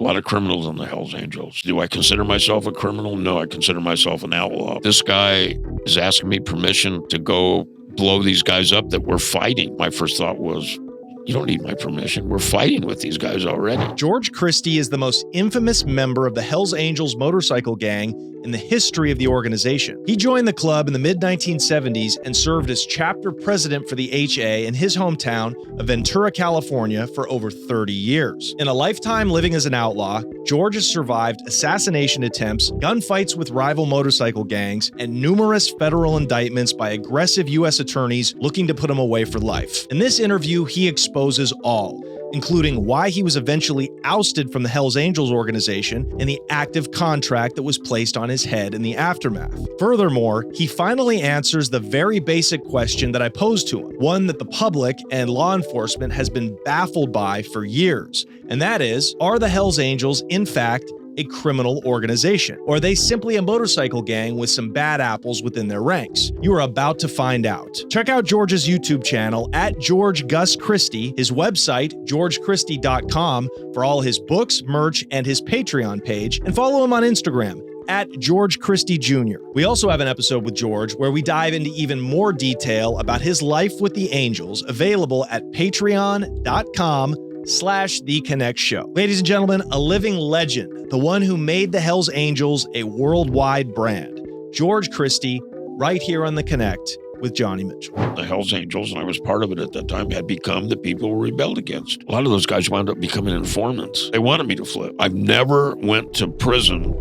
A lot of criminals in the Hells Angels. Do I consider myself a criminal? No, I consider myself an outlaw. This guy is asking me permission to go blow these guys up that we're fighting. My first thought was, you don't need my permission. We're fighting with these guys already. George Christie is the most infamous member of the Hells Angels motorcycle gang in the history of the organization. He joined the club in the mid-1970s and served as chapter president for the HA in his hometown of Ventura, California for over 30 years. In a lifetime living as an outlaw, George has survived assassination attempts, gunfights with rival motorcycle gangs, and numerous federal indictments by aggressive U.S. attorneys looking to put him away for life. In this interview, he exposes all, including why he was eventually ousted from the Hells Angels organization and the active contract that was placed on his head in the aftermath. Furthermore, he finally answers the very basic question that I posed to him, one that the public and law enforcement has been baffled by for years, and that is, are the Hells Angels, in fact, a criminal organization? Or are they simply a motorcycle gang with some bad apples within their ranks? You are about to find out. Check out George's YouTube channel at George Gus Christie, his website, georgechristie.com, for all his books, merch, and his Patreon page, and follow him on Instagram at George Christie Jr. We also have an episode with George where we dive into even more detail about his life with the Angels, available at patreon.com/The Connect Show. Ladies and gentlemen, a living legend, the one who made the Hells Angels a worldwide brand, George Christie, right here on The Connect with Johnny Mitchell. The Hells Angels, and I was part of it at that time, had become the people we rebelled against. A lot of those guys wound up becoming informants. They wanted me to flip. I've never went to prison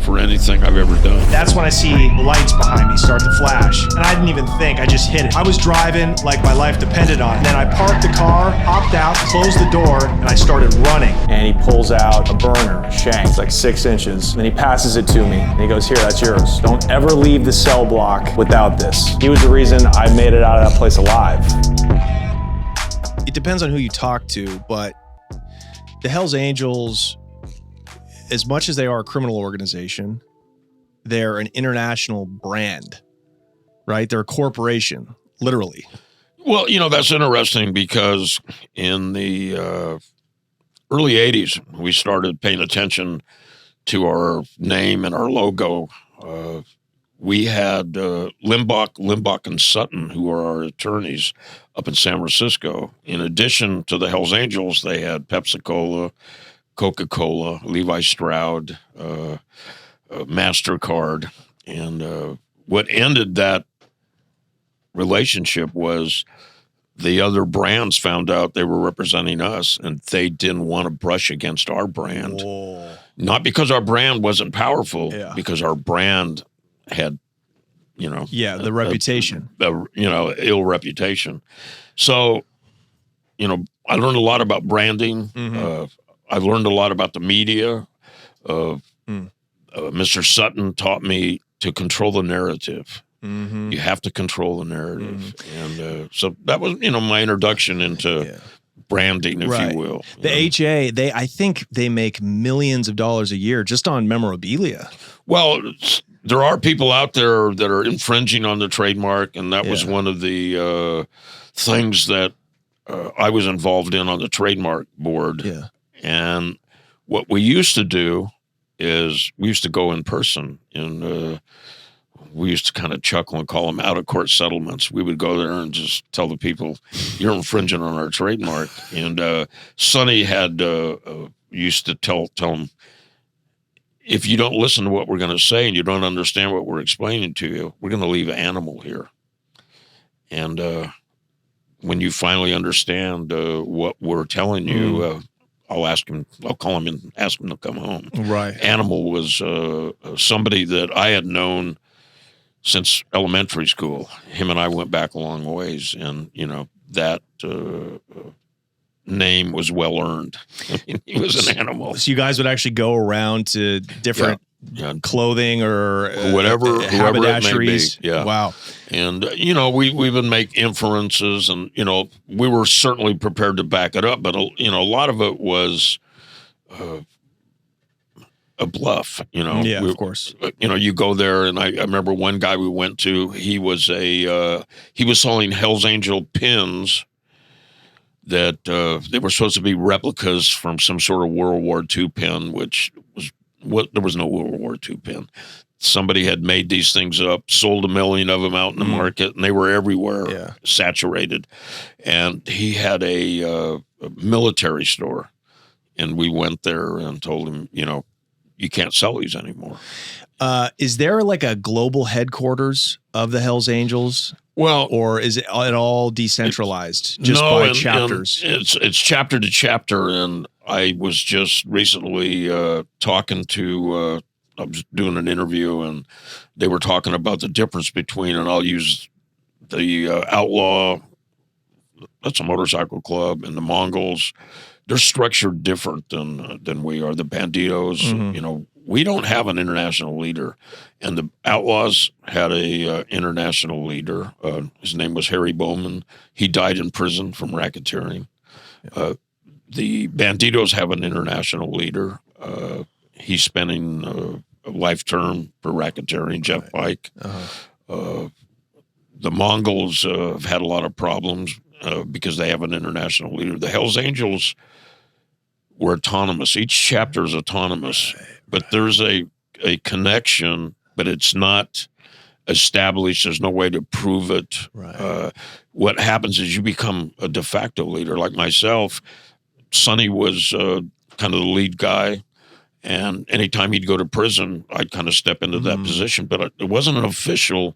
for anything I've ever done. That's when I see the lights behind me start to flash. And I didn't even think, I just hit it. I was driving like my life depended on it. Then I parked the car, hopped out, closed the door, and I started running. And he pulls out a burner, a shank, it's like 6 inches. And then he passes it to me. And he goes, here, that's yours. Don't ever leave the cell block without this. He was the reason I made it out of that place alive. It depends on who you talk to, but the Hells Angels, as much as they are a criminal organization, they're an international brand, right? They're a corporation, literally. Well, you know, that's interesting because in the early 80s, we started paying attention to our name and our logo. We had Limbach and Sutton, who are our attorneys up in San Francisco. In addition to the Hells Angels, they had Pepsi-Cola, Coca-Cola, Levi Stroud, MasterCard. And what ended that relationship was the other brands found out they were representing us, and they didn't want to brush against our brand. Whoa. Not because our brand wasn't powerful, Yeah. because our brand had, you know... Yeah, the reputation. Ill reputation. So, you know, I learned a lot about branding. Mm-hmm. I've learned a lot about the media. Mr. Sutton taught me to control the narrative. Mm-hmm. You have to control the narrative. Mm-hmm. And so that was, you know, my introduction into branding, if you will. The HA, I think they make millions of dollars a year just on memorabilia. Well, there are people out there that are infringing on the trademark, and that was one of the things that I was involved in on the trademark board. Yeah. And what we used to do is we used to go in person, and we used to kind of chuckle and call them out-of-court settlements. We would go there and just tell the people, you're infringing on our trademark. And Sonny had used to tell them, if you don't listen to what we're going to say and you don't understand what we're explaining to you, we're going to leave an animal here. And when you finally understand what we're telling you, I'll call him and ask him to come home. Right. Animal was somebody that I had known since elementary school. Him and I went back a long ways, and, you know, that name was well earned. I mean, he was an animal. So you guys would actually go around to different clothing or whoever haberdasheries. It may be. Yeah. Wow. And, you know, we would make inferences, and, you know, we were certainly prepared to back it up, but, you know, a lot of it was a bluff, you know. Yeah, of course. You know, you go there, and I remember one guy we went to, he was selling Hell's Angel pins that they were supposed to be replicas from some sort of World War II pin, which was there was no World War II pin. Somebody had made these things up, sold 1 million of them out in the market, and they were everywhere, saturated. And he had a military store, and we went there and told him, you can't sell these anymore. Is there like a global headquarters of the Hells Angels? Well, or is it all decentralized by chapters? It's chapter to chapter. And I was just recently talking to, I was doing an interview, and they were talking about the difference between, and I'll use the Outlaw, that's a motorcycle club, and the Mongols. They're structured different than we are. The Banditos, we don't have an international leader, and the Outlaws had a international leader. His name was Harry Bowman. He died in prison from racketeering. The Banditos have an international leader. He's spending a life term for racketeering, Jeff Pike. The Mongols have had a lot of problems because they have an international leader. The Hells Angels were autonomous. Each chapter is autonomous, but there's a connection, but it's not established. There's no way to prove it. What happens is you become a de facto leader. Like myself, Sonny was kind of the lead guy, and anytime he'd go to prison, I'd kind of step into that position, but it wasn't an official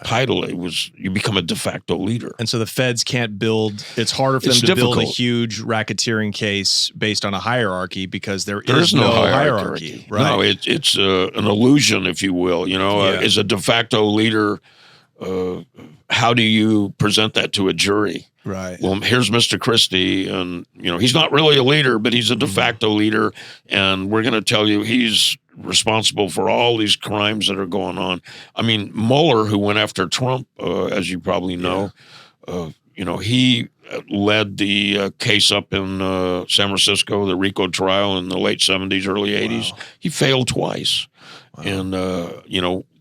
title. It was, you become a de facto leader. And so the feds can't build, it's harder for them to build a huge racketeering case based on a hierarchy because there is no hierarchy. Right? No, it's an illusion, if you will. As a de facto leader, how do you present that to a jury? Right. Well, here's Mr. Christie, and he's not really a leader, but he's a de facto leader, and we're going to tell you he's responsible for all these crimes that are going on. I mean, Mueller, who went after Trump, as you probably know, he led the case up in San Francisco, the RICO trial in the late 70s, early 80s. Wow. He failed twice. Wow. And,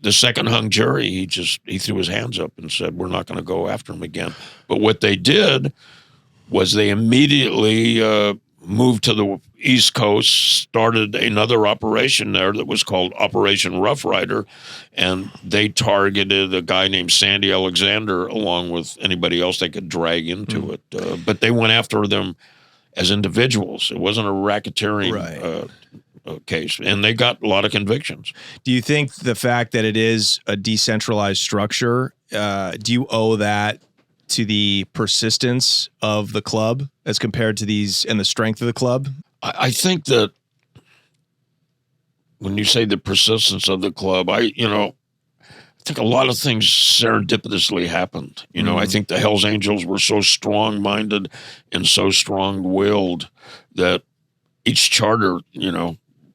the second hung jury, he threw his hands up and said, we're not going to go after him again. But what they did was they immediately moved to the East Coast, started another operation there that was called Operation Rough Rider, and they targeted a guy named Sandy Alexander along with anybody else they could drag into it. But they went after them as individuals. It wasn't a racketeering case, and they got a lot of convictions. Do you think the fact that it is a decentralized structure, do you owe that to the persistence of the club as compared to these and the strength of the club? I think that when you say the persistence of the club, I think a lot of things serendipitously happened. I think the Hells Angels were so strong-minded and so strong-willed that each charter,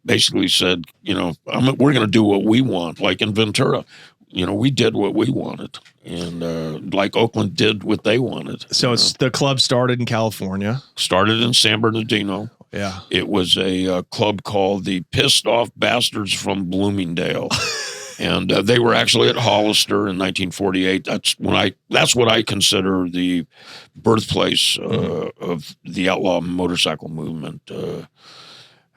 basically said, we're going to do what we want. Like in Ventura, we did what we wanted, and like Oakland did what they wanted. So the club started in California. Started in San Bernardino. Yeah. It was a club called the Pissed Off Bastards from Bloomingdale. And they were actually at Hollister in 1948. That's what I consider the birthplace of the outlaw motorcycle movement.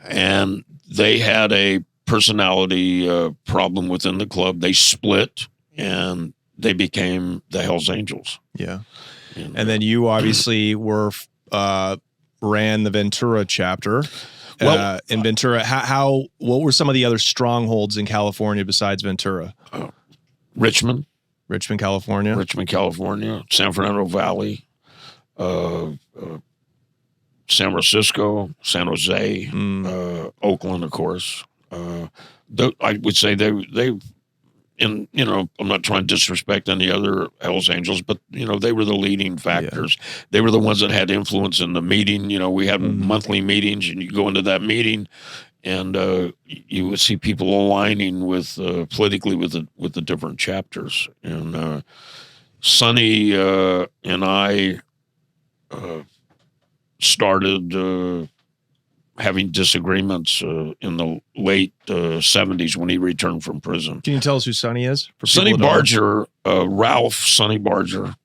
And they had a personality problem within the club. They split, and they became the Hells Angels. Yeah. And then you obviously ran the Ventura chapter. In Ventura, what were some of the other strongholds in California besides Ventura? Richmond, California, San Fernando Valley, San Francisco, San Jose, Oakland, of course. I would say they. And, I'm not trying to disrespect any other Hells Angels, but, they were the leading factors. Yeah. They were the ones that had influence in the meeting. We had monthly meetings, and you go into that meeting, and you would see people aligning with politically with the different chapters. And Sonny and I started having disagreements in the late 70s when he returned from prison. Can you tell us who Sonny is? Sunny Barger, Ralph Sunny Barger,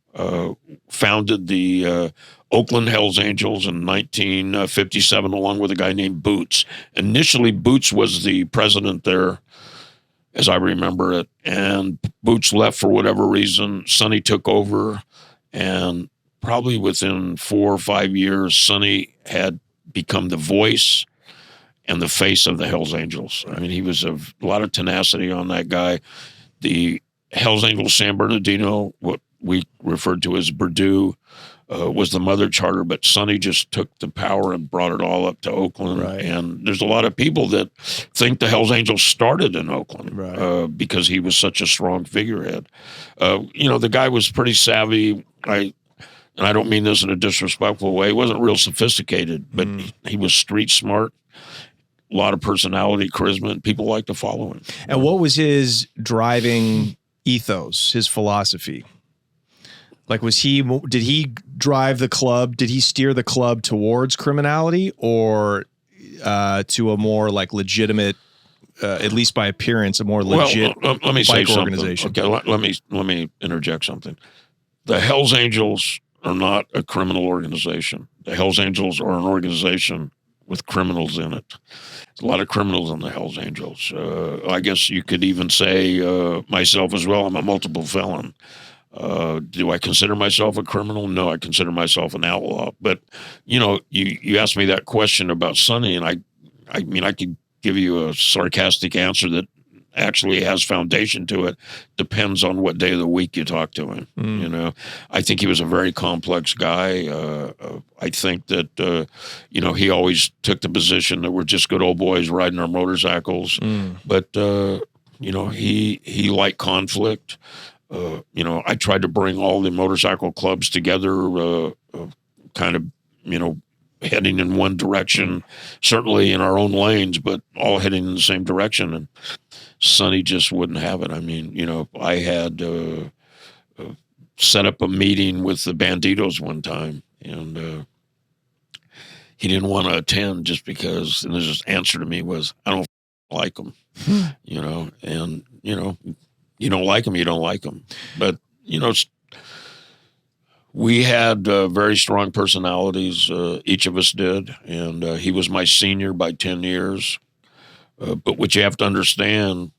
founded the Oakland Hells Angels in 1957, along with a guy named Boots. Initially, Boots was the president there, as I remember it, and Boots left for whatever reason. Sonny took over, and probably within 4 or 5 years, Sonny had become the voice and the face of the Hells Angels. I mean, he was a lot of tenacity on that guy. The Hells Angels San Bernardino, what we referred to as Purdue, was the mother charter, but Sonny just took the power and brought it all up to Oakland. Right. And there's a lot of people that think the Hells Angels started in Oakland, Right. because he was such a strong figurehead. The guy was pretty savvy. And I don't mean this in a disrespectful way. He wasn't real sophisticated, but he was street smart. A lot of personality, charisma, and people like to follow him. And what was his driving ethos, his philosophy? Like, did he drive the club? Did he steer the club towards criminality, or to a more like legitimate, at least by appearance, a more legit let me say bike something. organization? Okay, let me interject something. The Hells Angels are not a criminal organization. The Hells Angels are an organization with criminals in it. There's a lot of criminals in the Hells Angels. I guess you could even say myself as well. I'm a multiple felon. Do I consider myself a criminal? No, I consider myself an outlaw. But, you asked me that question about Sonny, and I mean, I could give you a sarcastic answer that actually has foundation to it. Depends on what day of the week you talk to him. I think he was a very complex guy. I think that, he always took the position that we're just good old boys riding our motorcycles. But, he liked conflict. I tried to bring all the motorcycle clubs together, kind of, heading in one direction, certainly in our own lanes, but all heading in the same direction. And Sonny just wouldn't have it. I mean, I had set up a meeting with the Banditos one time, and he didn't want to attend just because, and his answer to me was, I don't like them, and, you don't like them, you don't like them. But, we had very strong personalities. Each of us did. And he was my senior by 10 years. But what you have to understand,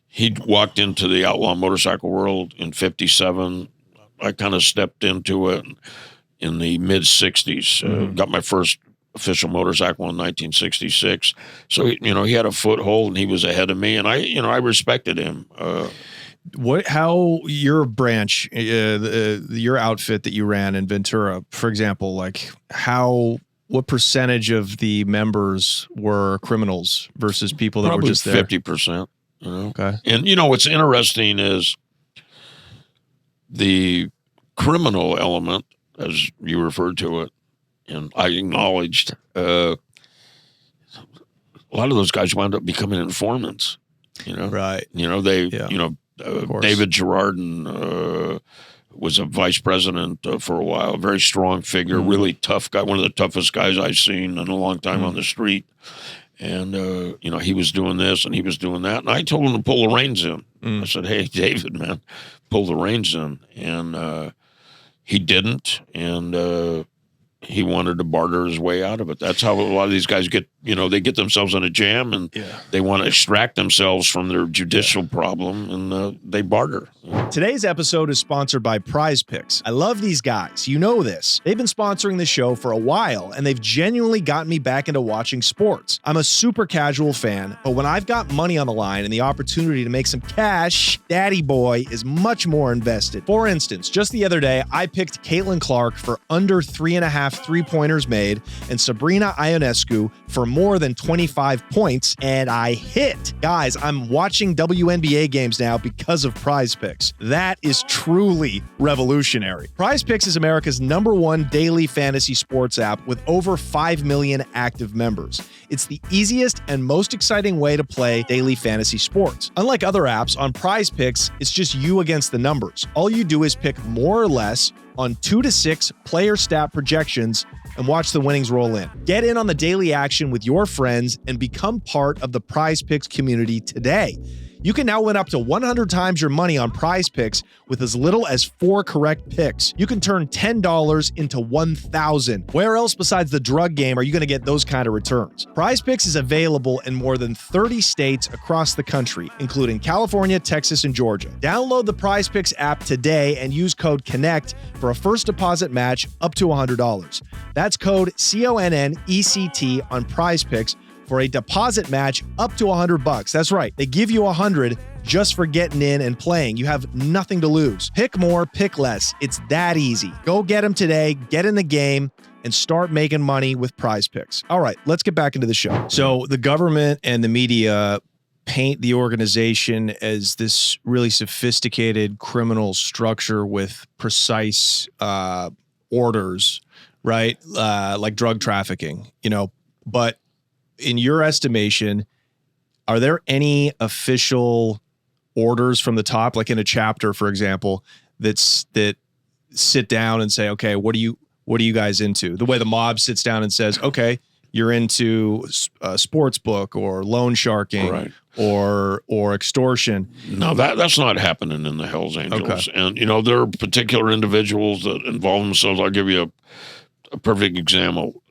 he walked into the outlaw motorcycle world in 57. I kind of stepped into it in the mid-60s. Got my first official motorcycle in 1966. So, he had a foothold and he was ahead of me. And I respected him. How your branch, your outfit that you ran in Ventura, for example, like what percentage of the members were criminals versus people that Probably were just there? 50%. Okay. And what's interesting is the criminal element, as you referred to it, and I acknowledged, a lot of those guys wound up becoming informants. Right. David Girardin was a vice president for a while, a very strong figure, really tough guy, one of the toughest guys I've seen in a long time on the street. And, he was doing this and he was doing that. And I told him to pull the reins in. I said, hey, David, man, pull the reins in. And he didn't. And he wanted to barter his way out of it. That's how a lot of these guys get, they get themselves in a jam and they want to extract themselves from their judicial problem, and they barter. Today's episode is sponsored by PRIZEPICKS. I love these guys. You know this. They've been sponsoring the show for a while, and they've genuinely gotten me back into watching sports. I'm a super casual fan, but when I've got money on the line and the opportunity to make some cash, Daddy Boy is much more invested. For instance, just the other day, I picked Caitlin Clark for under 3.5 three-pointers made and Sabrina Ionescu for more than 25 points, and I hit. Guys, I'm watching WNBA games now because of PrizePicks. That is truly revolutionary. PrizePicks is America's #1 daily fantasy sports app with over 5 million active members. It's the easiest and most exciting way to play daily fantasy sports. Unlike other apps, on PrizePicks, it's just you against the numbers. All you do is pick more or less on 2 to 6 player stat projections and watch the winnings roll in. Get in on the daily action with your friends and become part of the PrizePicks community today. You can now win up to 100 times your money on PrizePicks with as little as 4 correct picks. You can turn $10 into 1,000. Where else besides the drug game are you going to get those kind of returns? PrizePicks is available in more than 30 states across the country, including California, Texas, and Georgia. Download the PrizePicks app today and use code CONNECT for a first deposit match up to $100. That's code CONNECT on PrizePicks for a deposit match up to $100. That's right. They give you 100 just for getting in and playing. You have nothing to lose. Pick more, pick less. It's that easy. Go get them today, get in the game, and start making money with PrizePicks. All right, let's get back into the show. So the government and the media paint the organization as this really sophisticated criminal structure with precise orders, right? Like drug trafficking, but in your estimation, are there any official orders from the top, like in a chapter, for example, that sit down and say, okay, what are you guys into? The way the mob sits down and says, okay, you're into sports book or loan sharking, right, or extortion. No, that's not happening in the Hells Angels. Okay. And there are particular individuals that involve themselves. I'll give you a perfect example.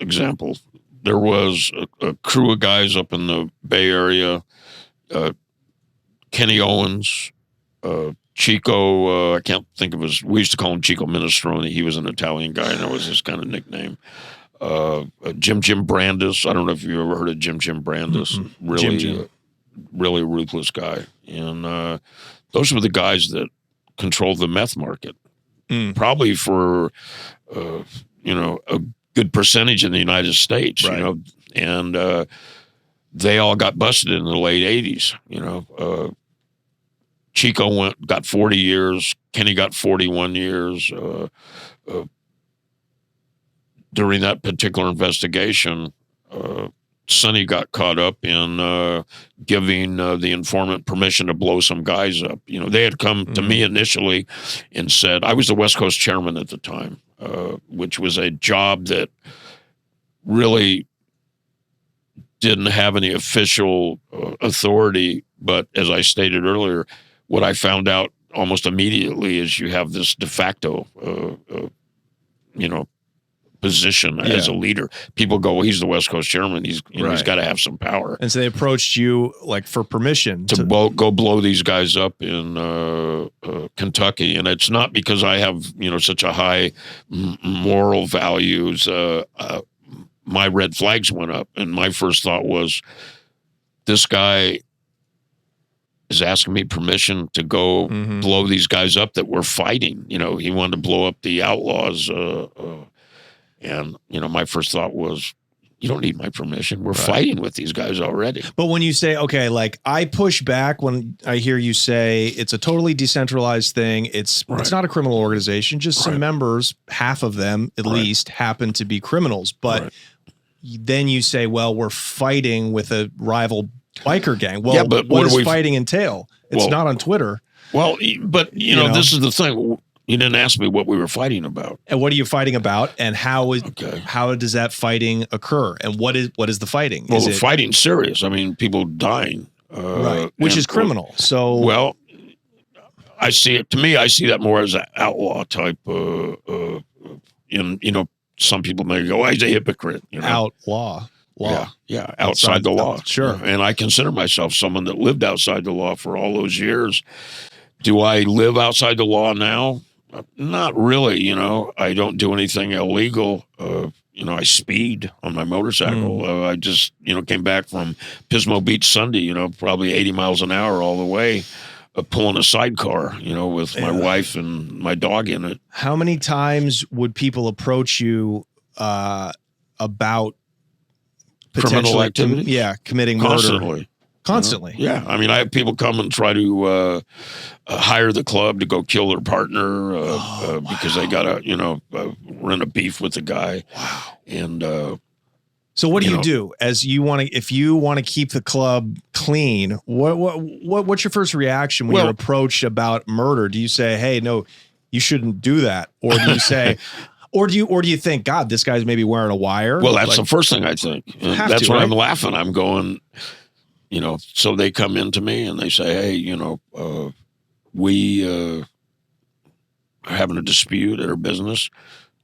There was a crew of guys up in the Bay Area, Kenny Owens, Chico, I can't think of we used to call him Chico Minestrone. He was an Italian guy, and that was his kind of nickname. Jim Brandis. I don't know if you ever heard of Jim Brandis. Mm-hmm. Really, really ruthless guy. And those were the guys that controlled the meth market. Probably for, a good percentage in the United States, right, and they all got busted in the late 80s. Chico got 40 years. Kenny got 41 years. During that particular investigation, Sonny got caught up in giving the informant permission to blow some guys up. They had come to me initially and said, I was the West Coast chairman at the time, which was a job that really didn't have any official authority. But as I stated earlier, what I found out almost immediately is you have this de facto, position as a leader. People go, well, he's the West Coast chairman. He's got to have some power. And so they approached you for permission to go blow these guys up in Kentucky. And it's not because I have, such a high moral values. My red flags went up. And my first thought was, this guy is asking me permission to go blow these guys up that we're fighting. He wanted to blow up the Outlaws, and, my first thought was, you don't need my permission. We're fighting with these guys already. But when you say, okay, I push back when I hear you say it's a totally decentralized thing. It's not a criminal organization. Just some members, half of them at least, happen to be criminals. But then you say, well, we're fighting with a rival biker gang. Well, but what does fighting entail? It's not on Twitter. Well, but, this is the thing. You didn't ask me what we were fighting about. And what are you fighting about? And how does that fighting occur? And what is the fighting? Well, the fighting's serious. I mean, people dying. Which is criminal. So, well, I see it. To me, I see that more as an outlaw type. Some people may go, he's a hypocrite. Outlaw. Law. Yeah, outside the law. Sure. And I consider myself someone that lived outside the law for all those years. Do I live outside the law now? Not really, I don't do anything illegal. I speed on my motorcycle. I just, came back from Pismo Beach Sunday, probably 80 miles an hour all the way, pulling a sidecar, with my wife and my dog in it. How many times would people approach you about criminal activity? Committing murder? Constantly. Yeah. I mean, I have people come and try to hire the club to go kill their partner because they got to, run a beef with the guy. Wow. And so what do you do if you want to keep the club clean? What's your first reaction when you're approached about murder? Do you say, hey, no, you shouldn't do that? Or do you say, or do you think, God, this guy's maybe wearing a wire? Well, that's the first thing I think. That's when I'm laughing. I'm going, so they come into me and they say, hey, we are having a dispute at our business.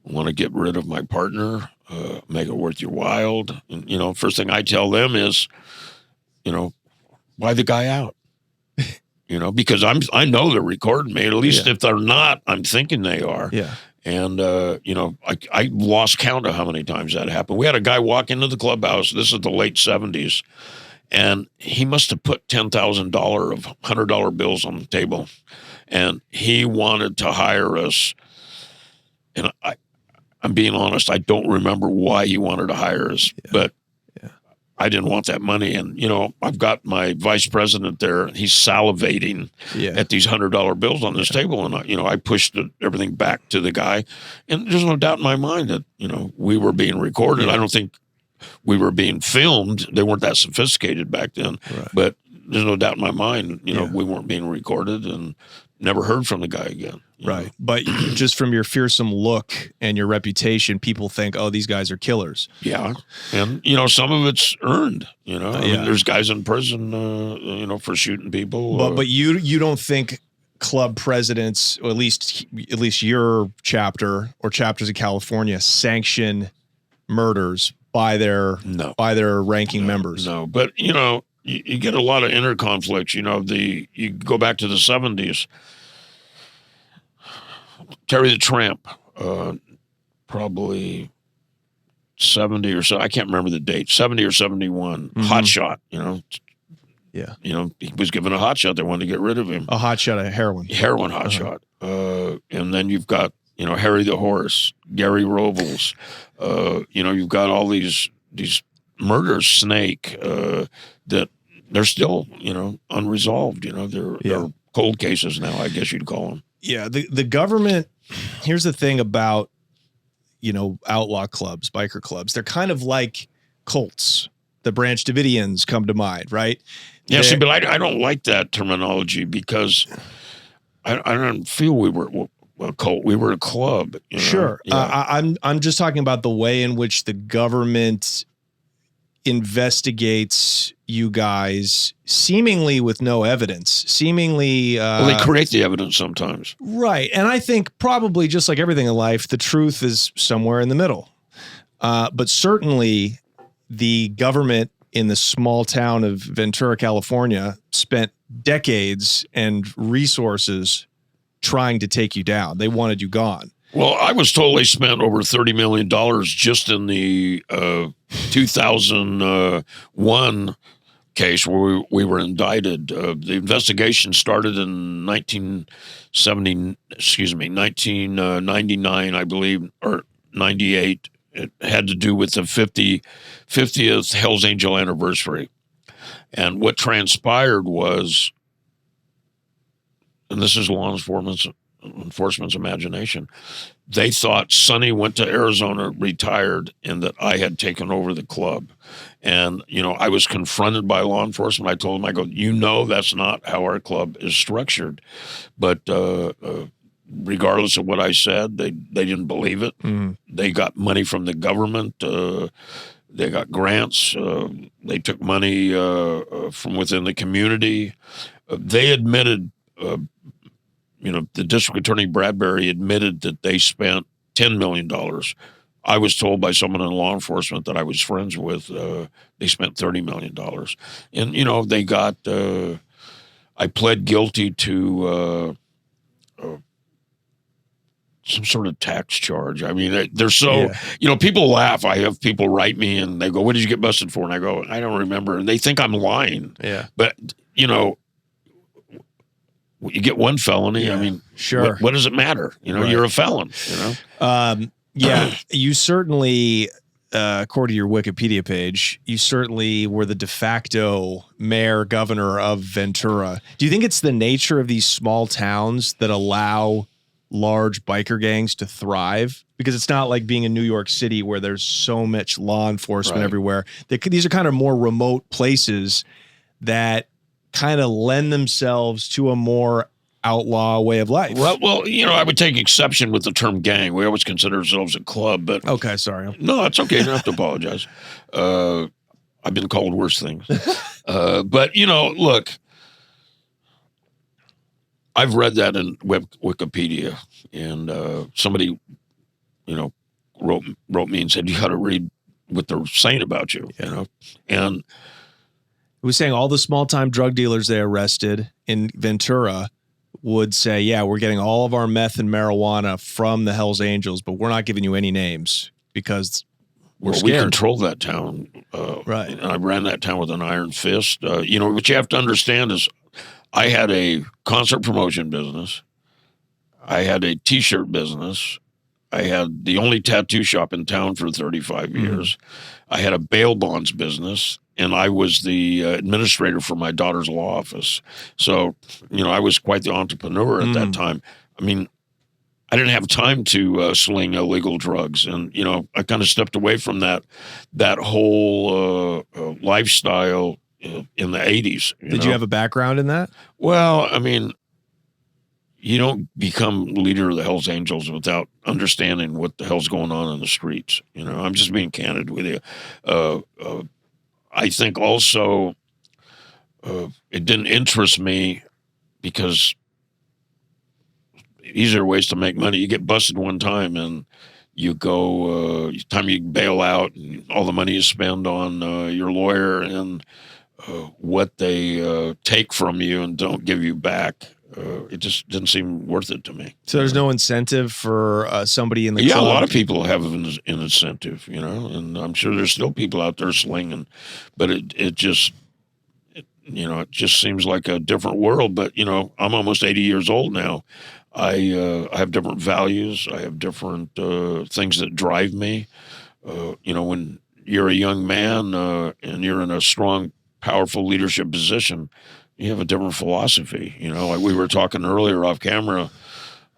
I want to get rid of my partner, make it worth your while. And, first thing I tell them is, why the guy out? Because I know they're recording me. At least if they're not, I'm thinking they are. Yeah. And, I lost count of how many times that happened. We had a guy walk into the clubhouse. This is the late 70s. And he must have put $10,000 of $100 bills on the table. And he wanted to hire us. And I'm being honest, I don't remember why he wanted to hire us. But I didn't want that money. And, I've got my vice president there. He's salivating at these $100 bills on this table. And, I pushed everything back to the guy. And there's no doubt in my mind that, we were being recorded. I don't think we were being filmed. They weren't that sophisticated back then. Right. But there's no doubt in my mind, we weren't being recorded and never heard from the guy again. Right. But just from your fearsome look and your reputation, people think, oh, these guys are killers. Yeah. And, some of it's earned, I mean, there's guys in prison, for shooting people. But you don't think club presidents, or at least your chapter or chapters of California, sanction murders by their ranking members? No. But, you get a lot of inner conflicts. You go back to the 70s. Terry the Tramp, probably 70 or so. I can't remember the date. 70 or 71. Hot shot. Yeah. He was given a hot shot. They wanted to get rid of him. A hot shot of heroin. Heroin hot shot. And then you've got Harry the Horse, Gary Robles. You've got all these murders, Snake, that they're still, unresolved. They're cold cases now, I guess you'd call them. Yeah, the government, here's the thing about, outlaw clubs, biker clubs. They're kind of like cults. The Branch Davidians come to mind, right? Yeah, but I don't like that terminology because I don't feel we were a cult. We were a club. Sure. Yeah. I'm just talking about the way in which the government investigates you guys seemingly with no evidence, seemingly they create the evidence sometimes. Right. And I think probably just like everything in life, the truth is somewhere in the middle. But certainly the government in the small town of Ventura, California, spent decades and resources trying to take you down. They wanted you gone. Well, I was told they spent over $30 million just in the 2001 case where we were indicted. The investigation started in 1999, I believe, or 98. It had to do with the 50th Hells Angel anniversary. And what transpired was, and this is law enforcement's imagination, they thought Sonny went to Arizona, retired, and that I had taken over the club. And, I was confronted by law enforcement. I told them, that's not how our club is structured. But regardless of what I said, they didn't believe it. They got money from the government. They got grants. They took money from within the community. They admitted, the district attorney Bradbury admitted that they spent $10 million. I was told by someone in law enforcement that I was friends with, they spent $30 million. And, they got, I pled guilty to some sort of tax charge. I mean, they're so, people laugh. I have people write me and they go, what did you get busted for? And I go, I don't remember. And they think I'm lying. Yeah. But, you get one felony. I mean, sure. What does it matter? You're a felon, You certainly, according to your Wikipedia page, you certainly were the de facto mayor, governor of Ventura. Do you think it's the nature of these small towns that allow large biker gangs to thrive? Because it's not like being in New York City where there's so much law enforcement everywhere. These are kind of more remote places that kind of lend themselves to a more outlaw way of life. Well, I would take exception with the term gang. We always consider ourselves a club, but okay, sorry. No, it's okay. You don't have to apologize. I've been called worse things. But, look, I've read that in Wikipedia, and somebody, wrote me and said, you got to read what they're saying about you, And It was saying all the small-time drug dealers they arrested in Ventura would say, yeah, we're getting all of our meth and marijuana from the Hells Angels, but we're not giving you any names because we're scared. We controlled that town. Right. And I ran that town with an iron fist. What you have to understand is I had a concert promotion business. I had a T-shirt business. I had the only tattoo shop in town for 35 years. I had a bail bonds business, and I was the administrator for my daughter's law office. So, I was quite the entrepreneur at that time. I mean, I didn't have time to sling illegal drugs, and I kind of stepped away from that whole lifestyle in the 80s. Did you have a background in that? Well, I mean, you don't become leader of the Hells Angels without understanding what the hell's going on in the streets. I'm just being candid with you. I think also it didn't interest me because easier ways to make money. You get busted one time and you go, time you bail out and all the money you spend on your lawyer and what they take from you and don't give you back. It just didn't seem worth it to me. So there's no incentive for somebody in the club? A lot of people have an incentive, and I'm sure there's still people out there slinging, but it just seems like a different world. But, I'm almost 80 years old now. I have different values. I have different things that drive me. When you're a young man and you're in a strong, powerful leadership position, you have a different philosophy. Like we were talking earlier off camera,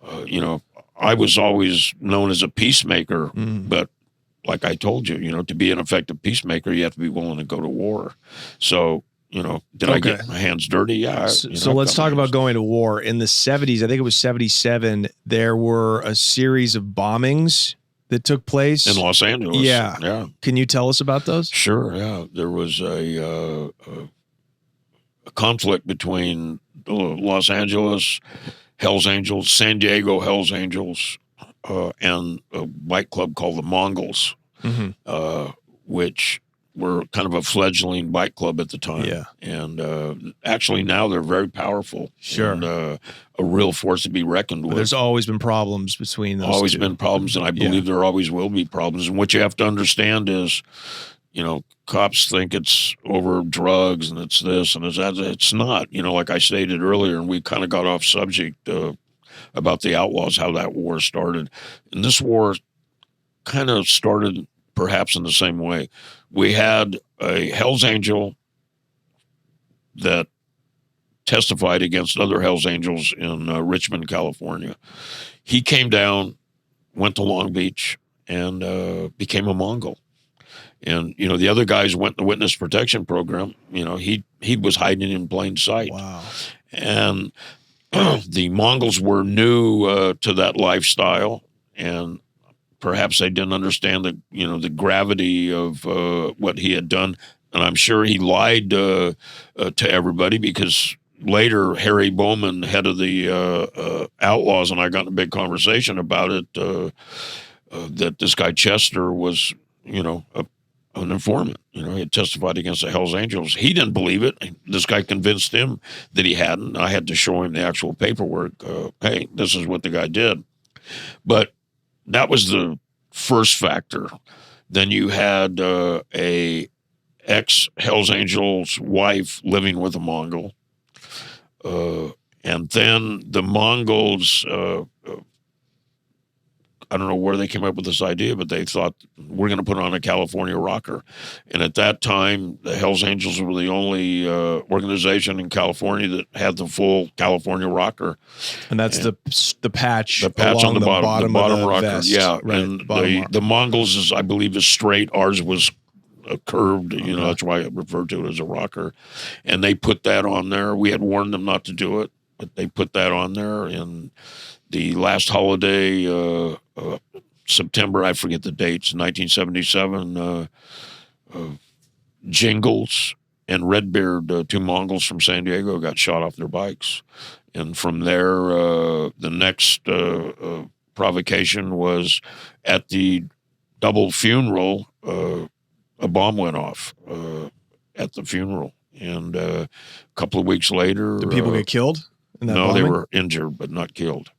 I was always known as a peacemaker, but like I told you, to be an effective peacemaker, you have to be willing to go to war. So, did I get my hands dirty? Yeah. So let's talk about going to war. In the 70s, I think it was 77, there were a series of bombings that took place. In Los Angeles. Yeah. Can you tell us about those? Sure, yeah. There was a conflict between Los Angeles Hells Angels, San Diego Hells Angels, and a bike club called the Mongols, which were kind of a fledgling bike club at the time. Yeah. And actually now they're very powerful. Sure. And a real force to be reckoned with. There's always been problems between those Always two. been problems, and I believe there always will be problems. And what you have to understand is, cops think it's over drugs and it's this and it's that. It's not. Like I stated earlier, and we kind of got off subject about the Outlaws, how that war started. And this war kind of started perhaps in the same way. We had a Hells Angel that testified against other Hells Angels in Richmond, California. He came down, went to Long Beach, and became a Mongol. And, the other guys went in the witness protection program. He was hiding in plain sight. Wow. And the Mongols were new to that lifestyle, and perhaps they didn't understand the gravity of what he had done. And I'm sure he lied to everybody, because later Harry Bowman, head of the Outlaws, and I got in a big conversation about it, that this guy Chester was, an informant. He had testified against the Hells Angels. He didn't believe it. This guy convinced him that he hadn't. I had to show him the actual paperwork. Hey, this is what the guy did. But that was the first factor. Then you had a ex-Hells Angels wife living with a Mongol. And then the Mongols, I don't know where they came up with this idea, but they thought, we're going to put on a California rocker. And at that time, the Hells Angels were the only organization in California that had the full California rocker. And that's the patch. The patch on the bottom of the rocker. vest. Yeah. Right, And the Mongols, I believe, is straight. Ours was curved. That's why I refer to it as a rocker. And they put that on there. We had warned them not to do it, but they put that on there. And the last holiday, September, I forget the dates, 1977, Jingles and Redbeard, 2 Mongols from San Diego, got shot off their bikes. And from there, the next provocation was at the double funeral. A bomb went off at the funeral. And a couple of weeks later... Did people get killed in that No, bombing? they were injured, but not killed.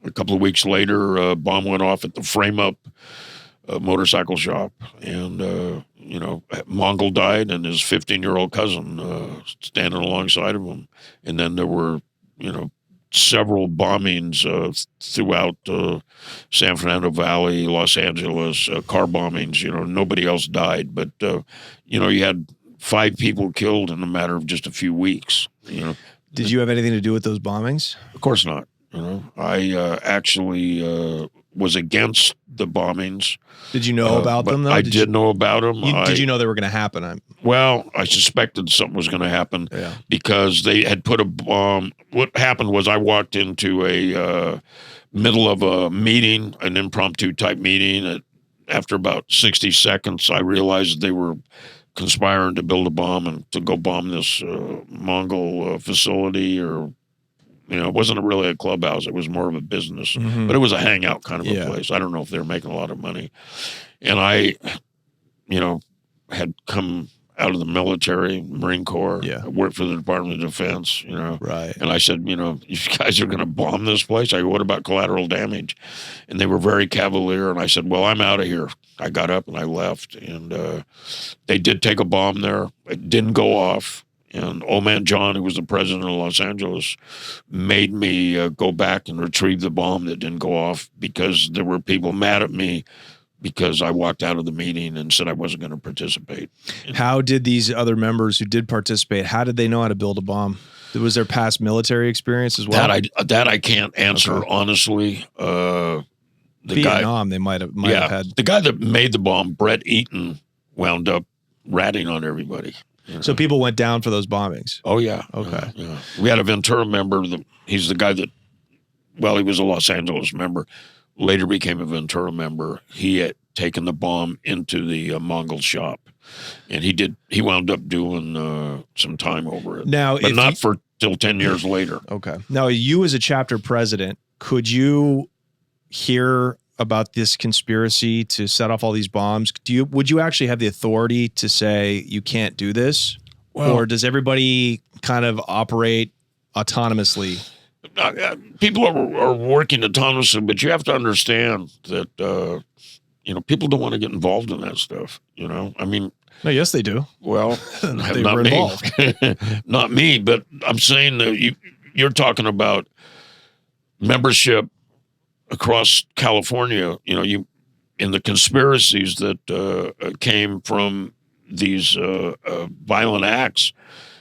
A couple of weeks later, a bomb went off at the Frame Up motorcycle shop. And, Mongol died and his 15-year-old cousin standing alongside of him. And then there were, several bombings throughout San Fernando Valley, Los Angeles, car bombings. Nobody else died. But, you had 5 people killed in a matter of just a few weeks. Did you have anything to do with those bombings? Of course not. I actually was against the bombings. Did you know about them, though? I did know about them. Did you know they were going to happen? Well, I suspected something was going to happen because they had put a bomb. What happened was I walked into a middle of a meeting, an impromptu type meeting. After about 60 seconds, I realized they were conspiring to build a bomb and to go bomb this Mongol facility, or it wasn't really a clubhouse. It was more of a business, but it was a hangout kind of a place. I don't know if they were making a lot of money. And I, had come out of the military, Marine Corps. Yeah. I worked for the Department of Defense, Right. And I said, you guys are going to bomb this place? I go, what about collateral damage? And they were very cavalier. And I said, well, I'm out of here. I got up and I left. And they did take a bomb there. It didn't go off. And Old Man John, who was the president of Los Angeles, made me go back and retrieve the bomb that didn't go off because there were people mad at me because I walked out of the meeting and said I wasn't going to participate. How did these other members who did participate, how did they know how to build a bomb? Was there past military experience as well? That I can't answer, honestly. Vietnam, they might have had. The guy that made the bomb, Brett Eaton, wound up ratting on everybody. So people went down for those bombings? Oh, yeah. Okay. Yeah. We had a Ventura member. He's the guy that, he was a Los Angeles member, later became a Ventura member. He had taken the bomb into the Mongol shop, and he wound up doing some time over it. Now, but not for till 10 years later. Okay. Now, you as a chapter president, could you hear about this conspiracy to set off all these bombs? Would you actually have the authority to say you can't do this? Or does everybody kind of operate autonomously? People are working autonomously, but you have to understand that, people don't want to get involved in that stuff. I mean, no, yes, they do. Well, they not were me. involved. Not me, but I'm saying that you're talking about membership across California, in the conspiracies that came from these violent acts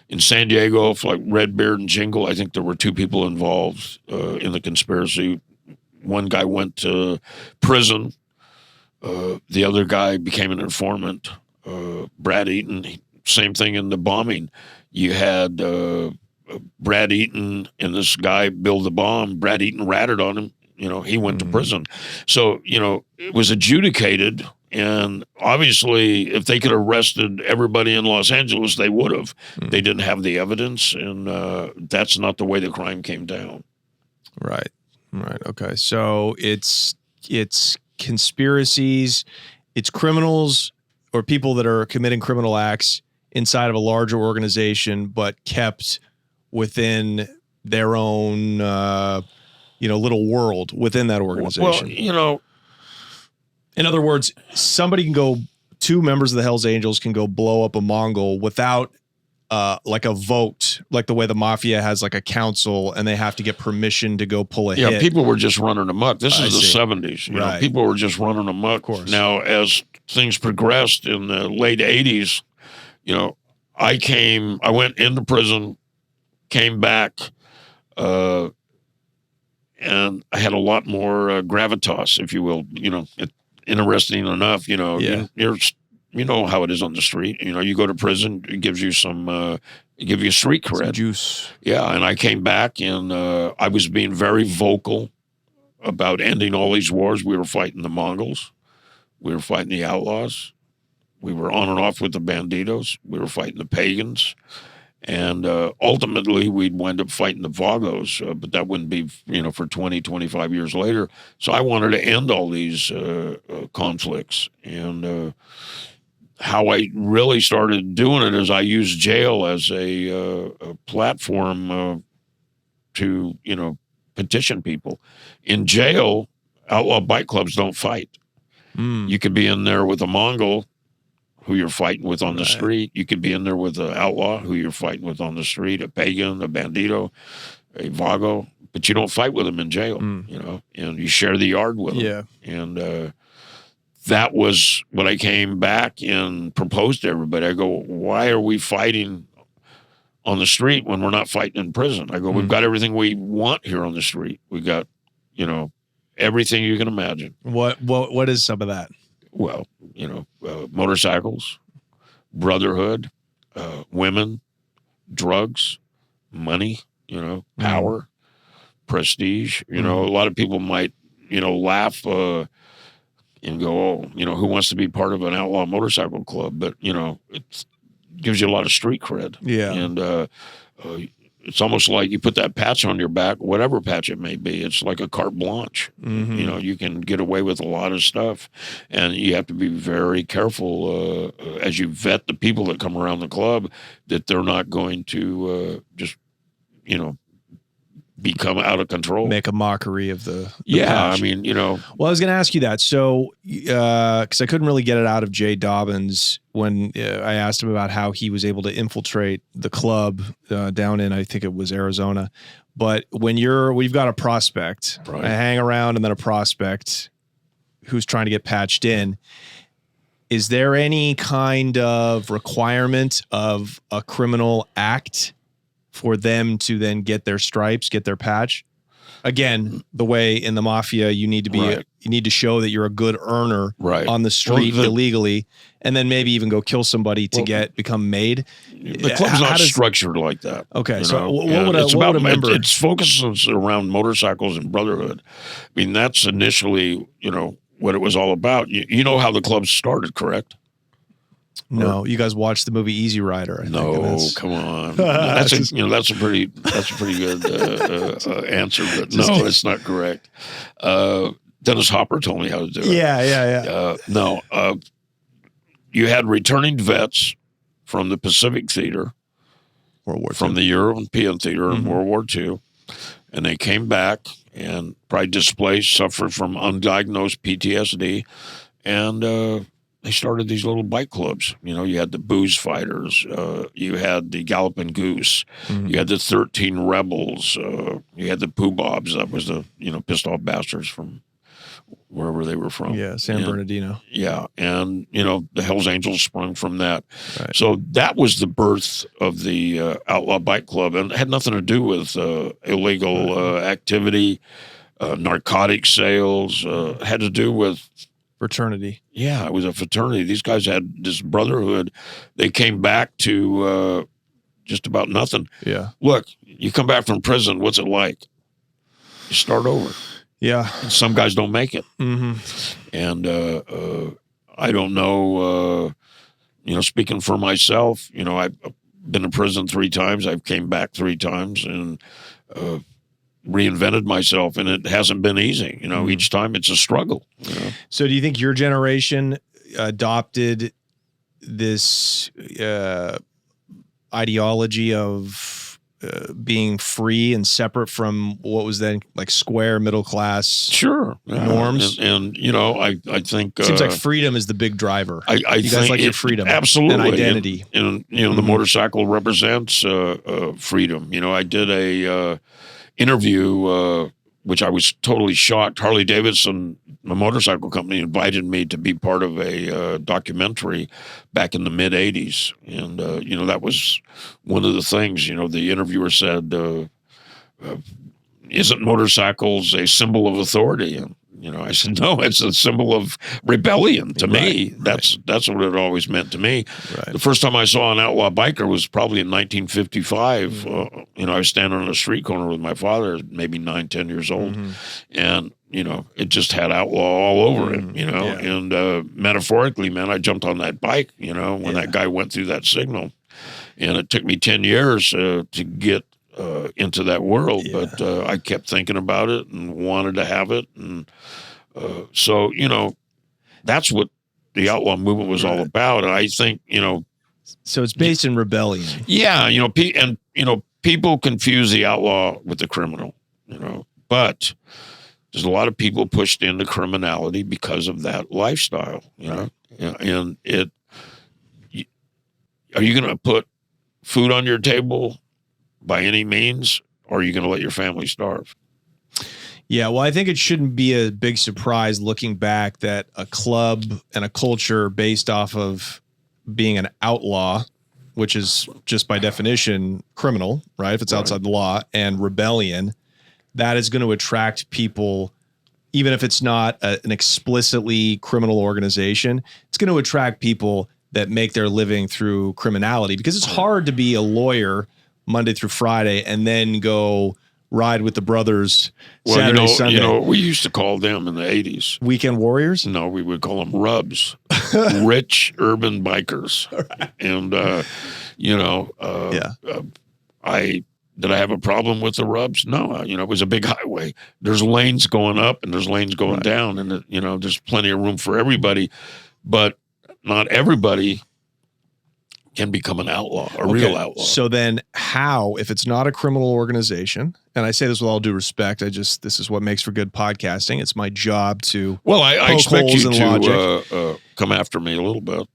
in San Diego, for like Redbeard and Jingle. I think there were 2 people involved in the conspiracy. One guy went to prison. The other guy became an informant. Brad Eaton, same thing in the bombing. You had Brad Eaton and this guy build the bomb. Brad Eaton ratted on him. He went to prison. So, it was adjudicated. And obviously, if they could have arrested everybody in Los Angeles, they would have. They didn't have the evidence. And that's not the way the crime came down. Right. Okay. So it's conspiracies, it's criminals or people that are committing criminal acts inside of a larger organization, but kept within their own little world within that organization. Well, in other words, somebody can go, 2 members of the Hells Angels can go blow up a Mongol without like a vote, like the way the mafia has like a council and they have to get permission to go pull a hit. Yeah, people were just running amok. This is the 70s. Right. People were just running amok. Of course. Now, as things progressed in the late 80s, I went into prison, came back, and I had a lot more gravitas, if you will. Interesting enough, you know how it is on the street. You go to prison, it gives you give you street cred. Some juice. Yeah, and I came back and I was being very vocal about ending all these wars. We were fighting the Mongols. We were fighting the Outlaws. We were on and off with the banditos. We were fighting the pagans. And ultimately, we'd wind up fighting the Vagos, but that wouldn't be, for 20, 25 years later. So I wanted to end all these conflicts. And how I really started doing it is I used jail as a platform to, petition people. In jail, outlaw bike clubs don't fight. You could be in there with a Mongol who you're fighting with on the street. You could be in there with an outlaw who you're fighting with on the street, a pagan, a bandito, a vago, but you don't fight with them in jail, and you share the yard with them. Yeah. And that was when I came back and proposed to everybody. I go, why are we fighting on the street when we're not fighting in prison? I go, we've got everything we want here on the street. We got, everything you can imagine. What is some of that? Well, motorcycles, brotherhood, women, drugs, money, power, prestige. A lot of people might, laugh and go, oh, who wants to be part of an outlaw motorcycle club? But, it gives you a lot of street cred. Yeah. And it's almost like you put that patch on your back, whatever patch it may be. It's like a carte blanche. You can get away with a lot of stuff, and you have to be very careful as you vet the people that come around the club that they're not going to just, become out of control. Make a mockery of the patch. Well, I was going to ask you that. So, because I couldn't really get it out of Jay Dobbins when I asked him about how he was able to infiltrate the club down in, I think it was Arizona. But when we've got a prospect, right, I hang around, and then a prospect who's trying to get patched in, is there any kind of requirement of a criminal act for them to then get their stripes, get their patch? Again, the way in the mafia, you need to be, you need to show that you're a good earner on the street illegally, and then maybe even go kill somebody to become made. The club's not structured like that. Okay, so what would a member? It's focuses around motorcycles and brotherhood. I mean, that's initially, what it was all about. You know how the club started, correct? No, you guys watched the movie Easy Rider. No, come on. That's a pretty good answer, but no, it's not correct. Dennis Hopper told me how to do it. Yeah. You had returning vets from the Pacific Theater, from the European Theater in World War II, and they came back and probably displaced, suffered from undiagnosed PTSD, and they started these little bike clubs. You had the Booze Fighters. You had the Galloping Goose. You had the 13 Rebels. You had the Pooh Bobs. That was the, pissed off bastards from wherever they were from. Yeah, San Bernardino. Yeah, and, the Hells Angels sprung from that. Right. So that was the birth of the Outlaw Bike Club, and it had nothing to do with illegal activity, narcotic sales. It had to do with fraternity. Yeah, it was a fraternity. These guys had this brotherhood. They came back to just about nothing. Yeah. Look, you come back from prison, what's it like? You start over. Yeah. And some guys don't make it. And I don't know, speaking for myself, I've been in prison 3 times. I've came back 3 times and reinvented myself, and it hasn't been easy. Each time it's a struggle. So do you think your generation adopted this ideology of being free and separate from what was then like square middle class norms? And I think seems like freedom is the big driver. I you guys like your freedom, absolutely, and identity. And the motorcycle represents freedom. I did a interview, which I was totally shocked. Harley Davidson, a motorcycle company, invited me to be part of a documentary back in the mid 80s. And, that was one of the things, the interviewer said, isn't motorcycles a symbol of authority? And, I said, no, it's a symbol of rebellion to me. Right. That's what it always meant to me. Right. The first time I saw an outlaw biker was probably in 1955. I was standing on a street corner with my father, maybe 9, 10 years old. And, it just had outlaw all over it, and metaphorically, man, I jumped on that bike, when that guy went through that signal. And it took me 10 years to get into that world, but I kept thinking about it and wanted to have it. And so, that's what the outlaw movement was all about. And I think, so it's based in rebellion. Yeah. People confuse the outlaw with the criminal, but there's a lot of people pushed into criminality because of that lifestyle, and are you going to put food on your table by any means, or are you going to let your family starve? Yeah, well, I think it shouldn't be a big surprise looking back that a club and a culture based off of being an outlaw, which is just by definition criminal, right? If it's outside the law, and rebellion, that is going to attract people, even if it's not an explicitly criminal organization, it's going to attract people that make their living through criminality, because it's hard to be a lawyer Monday through Friday and then go ride with the brothers Saturday, Sunday. We used to call them in the 80s. Weekend warriors? No, we would call them rubs. Rich urban bikers. Right. And, did I have a problem with the rubs? No, it was a big highway. There's lanes going up and there's lanes going down, and, there's plenty of room for everybody. But not everybody can become an outlaw, a real outlaw. So then how, if it's not a criminal organization, and I say this with all due respect, this is what makes for good podcasting. It's my job to I expect you to come after me a little bit.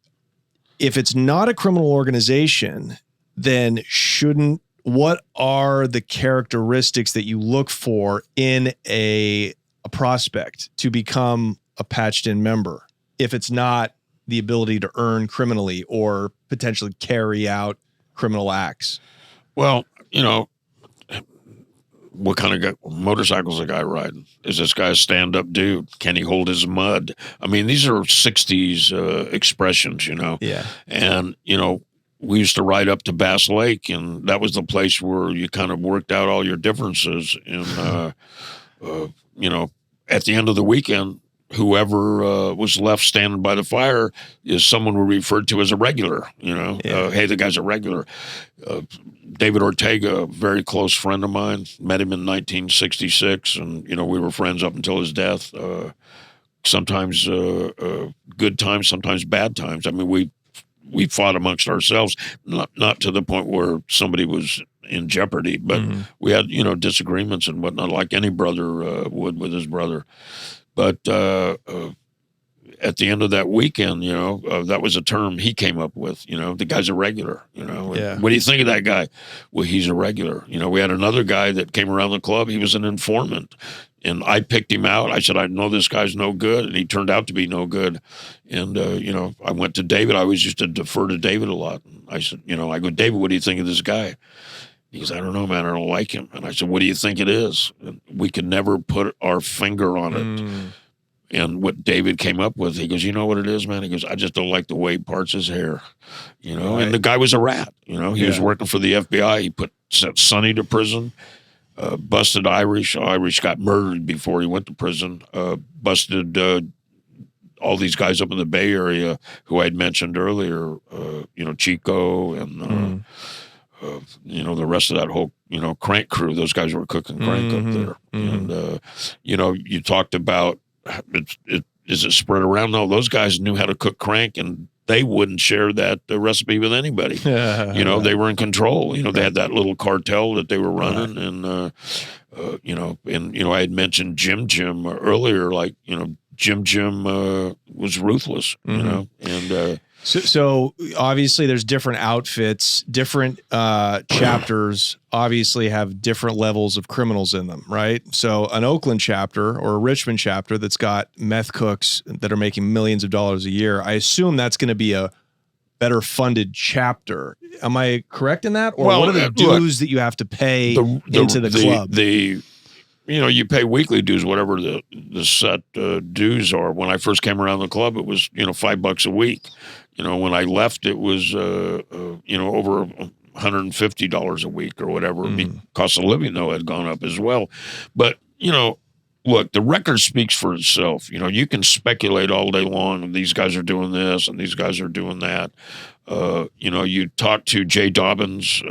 If it's not a criminal organization, then what are the characteristics that you look for in a prospect to become a patched in member? If it's not the ability to earn criminally or potentially carry out criminal acts? Well, what kind of motorcycles a guy riding? Is this guy a stand-up dude? Can he hold his mud? I mean, these are 60s expressions, Yeah. And, we used to ride up to Bass Lake, and that was the place where you kind of worked out all your differences. And, at the end of the weekend, whoever was left standing by the fire is someone we referred to as a regular, hey, the guy's a regular. David Ortega, a very close friend of mine, met him in 1966, and, we were friends up until his death. Sometimes good times, sometimes bad times. I mean, we fought amongst ourselves, not to the point where somebody was in jeopardy, but we had, disagreements and whatnot, like any brother would with his brother. But at the end of that weekend, that was a term he came up with. The guy's a regular. Yeah. What do you think of that guy? Well, he's a regular. We had another guy that came around the club. He was an informant, and I picked him out. I said, I know this guy's no good, and he turned out to be no good. And I went to David. I always used to defer to David a lot. I said, I go, David, what do you think of this guy? He goes, I don't know, man. I don't like him. And I said, what do you think it is? And we could never put our finger on it. And what David came up with, he goes, you know what it is, man? He goes, I just don't like the way he parts his hair. And the guy was a rat. He was working for the FBI. He sent Sonny to prison, busted Irish. Irish got murdered before he went to prison, busted all these guys up in the Bay Area who I'd mentioned earlier, Chico and... the rest of that whole, crank crew, those guys were cooking crank up there. And, you talked about, is it spread around? No, those guys knew how to cook crank, and they wouldn't share that recipe with anybody. They were in control. They had that little cartel that they were running. And, I had mentioned Jim earlier, like, Jim was ruthless, and, So obviously there's different outfits, different chapters obviously have different levels of criminals in them, right? So an Oakland chapter or a Richmond chapter that's got meth cooks that are making millions of dollars a year, I assume that's going to be a better funded chapter. Am I correct in that? Or what are the dues that you have to pay into the club? you pay weekly dues, whatever the set dues are. When I first came around the club, it was $5 a week. When I left, it was over $150 a week or whatever. The cost of living though had gone up as well. But look, the record speaks for itself. You can speculate all day long, and these guys are doing this and these guys are doing that. You talk to Jay Dobbins,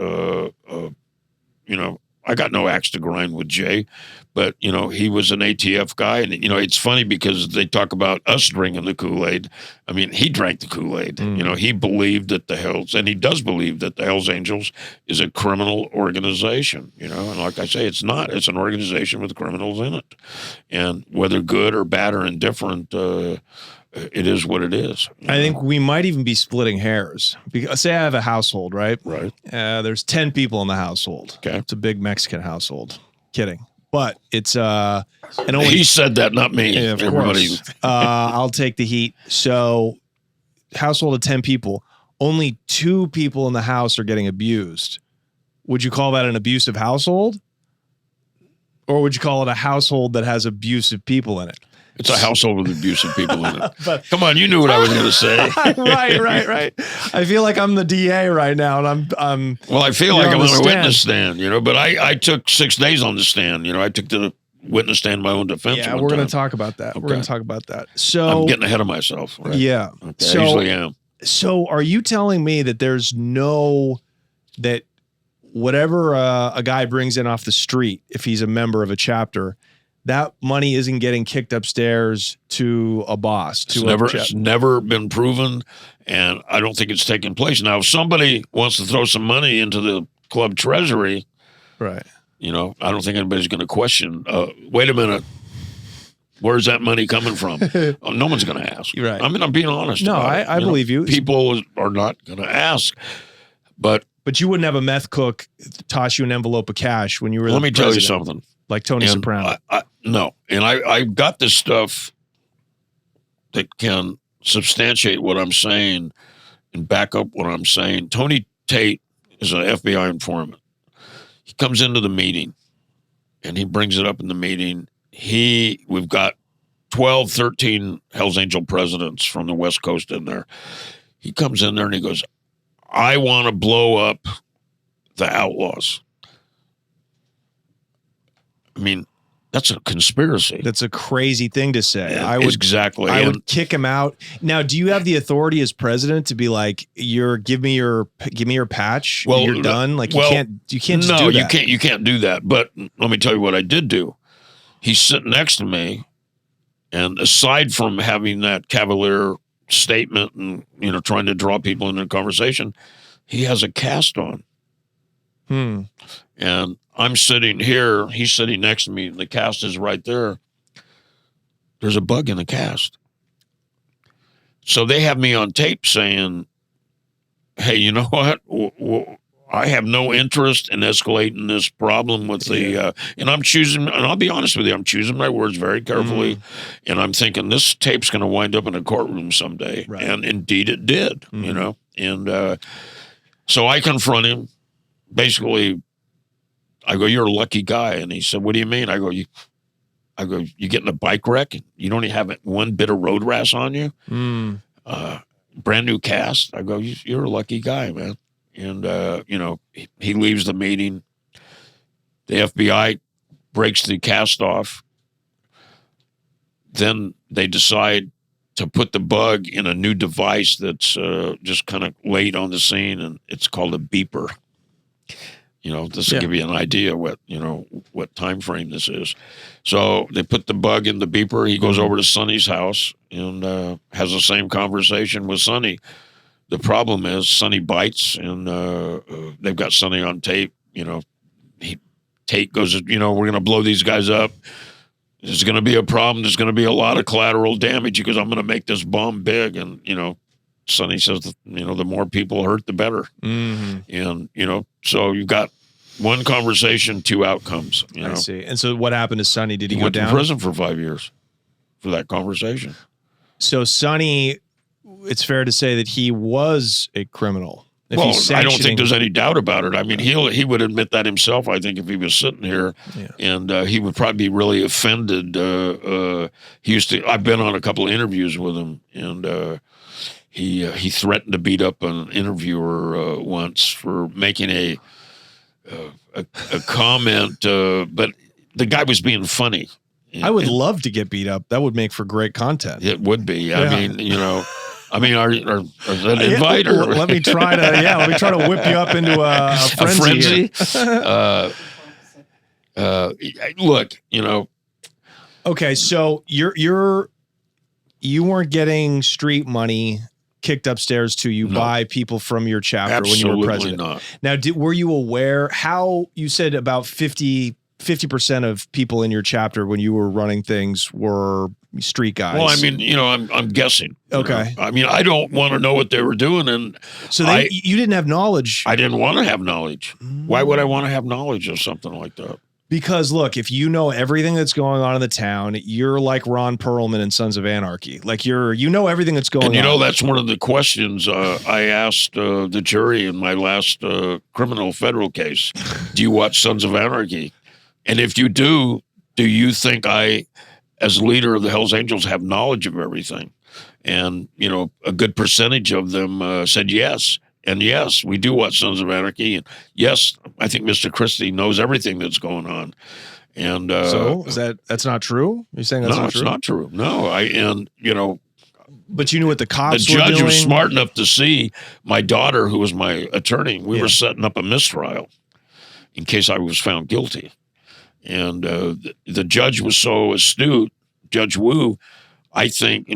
I got no axe to grind with Jay, but, he was an ATF guy. And, it's funny because they talk about us drinking the Kool-Aid. I mean, he drank the Kool-Aid. He believed that and he does believe that the Hells Angels is a criminal organization, and like I say, it's not. It's an organization with criminals in it. And whether good or bad or indifferent, it is what it is. I think we might even be splitting hairs. Because, say I have a household, right? Right. There's 10 people in the household. Okay. It's a big Mexican household. Kidding. But it's and only he said that, not me. Yeah, of Everybody. course. I'll take the heat. So, household of 10 people, only 2 people in the house are getting abused. Would you call that an abusive household? Or would you call it a household that has abusive people in it? It's a household with abusive people in it. But, come on, you knew what I was going to say. Right. I feel like I'm the DA right now, and I'm. Well, I feel like I'm on a witness stand, But I took 6 days on the stand. I took the witness stand my own defense. Yeah, we're going to talk about that. Okay. We're going to talk about that. So I'm getting ahead of myself. Right? Yeah. Okay, I usually am. So are you telling me that there's that whatever a guy brings in off the street, if he's a member of a chapter, that money isn't getting kicked upstairs to a boss? It's never been proven, and I don't think it's taken place. Now, if somebody wants to throw some money into the club treasury, right? I don't think anybody's going to question. Wait a minute, where's that money coming from? No one's going to ask. Right. I mean, I'm being honest. No, I believe you. People are not going to ask, but you wouldn't have a meth cook toss you an envelope of cash when you were. Let me tell you something. Like Tony Soprano. No. And I've got this stuff that can substantiate what I'm saying and back up what I'm saying. Tony Tate is an FBI informant. He comes into the meeting and he brings it up in the meeting. We've got 12, 13 Hells Angel presidents from the West Coast in there. He comes in there and he goes, I want to blow up the Outlaws. I mean, that's a conspiracy. That's a crazy thing to say. Yeah, I would kick him out. Now, do you have the authority as president to be like, give me your patch? Well, you're done. Like you can't just do that. No, you can't do that. But let me tell you what I did do. He's sitting next to me, and aside from having that cavalier statement and trying to draw people into the conversation, he has a cast on. And I'm sitting here, he's sitting next to me, and the cast is right there. There's a bug in the cast. So they have me on tape saying, hey, you know what? I have no interest in escalating this problem with the, and I'm choosing, and I'll be honest with you, I'm choosing my words very carefully. And I'm thinking this tape's going to wind up in a courtroom someday. Right. And indeed it did, And so I confront him. Basically, I go, you're a lucky guy. And he said, what do you mean? I go, you get in a bike wreck. You don't even have one bit of road rash on you. Brand new cast. I go, you're a lucky guy, man. And, he leaves the meeting. The FBI breaks the cast off. Then they decide to put the bug in a new device that's just kind of laid on the scene, and it's called a beeper. This will give you an idea what time frame this is. So they put the bug in the beeper. He goes over to Sonny's house and has the same conversation with Sonny. The problem is Sonny bites, and they've got Sonny on tape. Tate goes, we're going to blow these guys up. There's going to be a problem. There's going to be a lot of collateral damage because I'm going to make this bomb big. And, Sonny says, the more people hurt, the better. And, so you've got one conversation, 2 outcomes. I see. And so what happened to Sonny? Did he go went down? to prison for 5 years for that conversation. So Sonny, it's fair to say that he was a criminal. If Well, he's I don't sanctioning- think there's any doubt about it. I mean, he would admit that himself, I think, if he was sitting here. Yeah. And he would probably be really offended. I've been on a couple of interviews with him, and he threatened to beat up an interviewer once for making a comment, but the guy was being funny. I would love to get beat up. That would make for great content. It would be. Yeah. I mean, are that an invite? Or? Let me try to whip you up into a frenzy. Look, Okay, so you weren't getting street money kicked upstairs to you by people from your chapter absolutely when you were president. not. Now, were you aware how you said about 50% of people in your chapter when you were running things were street guys? Well, I mean, I'm guessing. Okay. I mean, I don't want to know what they were doing, and So you didn't have knowledge. I didn't want to have knowledge. Why would I want to have knowledge of something like that? Because look, if you know everything that's going on in the town, you're like Ron Perlman in Sons of Anarchy. Like you know everything that's going on. And that's one of the questions I asked the jury in my last criminal federal case. Do you watch Sons of Anarchy? And if you do you think I, as leader of the Hells Angels, have knowledge of everything? And, a good percentage of them said yes. And yes, we do watch Sons of Anarchy. And yes, I think Mr. Christie knows everything that's going on. And so is that's not true? You're saying that's not true? No, it's not true. No, But you knew what the cops the were doing? judge was smart enough to see my daughter, who was my attorney. We were setting up a mistrial in case I was found guilty. And the judge was so astute, Judge Wu, I think,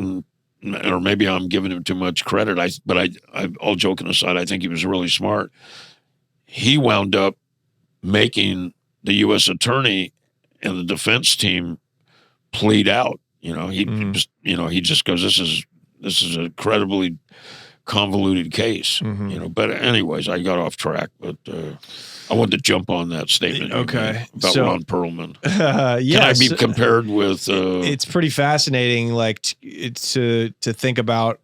or maybe I'm giving him too much credit, but all joking aside, I think he was really smart. He wound up making the U.S. attorney and the defense team plead out. He just goes, this is a incredibly convoluted case. But anyways, I got off track, but I wanted to jump on that statement okay about Ron Perlman. Can I be compared with it's pretty fascinating, like to think about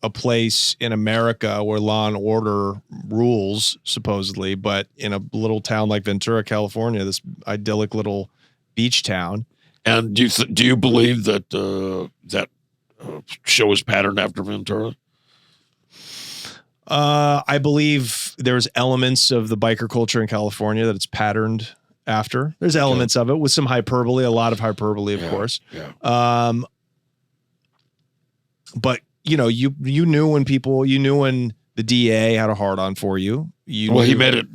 a place in America where law and order rules supposedly, but in a little town like Ventura, California, this idyllic little beach town. And do you believe that that show is patterned after Ventura? I believe there's elements of the biker culture in California that it's patterned after. There's elements of it with some hyperbole, a lot of hyperbole, of course. Yeah. But you knew when the DA had a hard on for you. He made it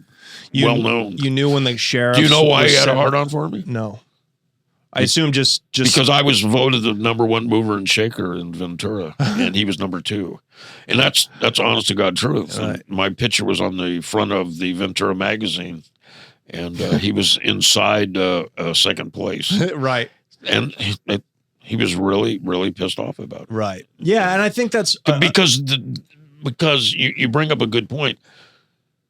well known. You knew when the sheriff. Do you know why he had a hard on for me? No. I assume just because I was voted the #1 mover and shaker in Ventura, and he was #2, and that's honest to God truth. Right. My picture was on the front of the Ventura magazine, and he was inside second place, right? And he was really, really pissed off about it, right? Yeah, and I think that's because you bring up a good point,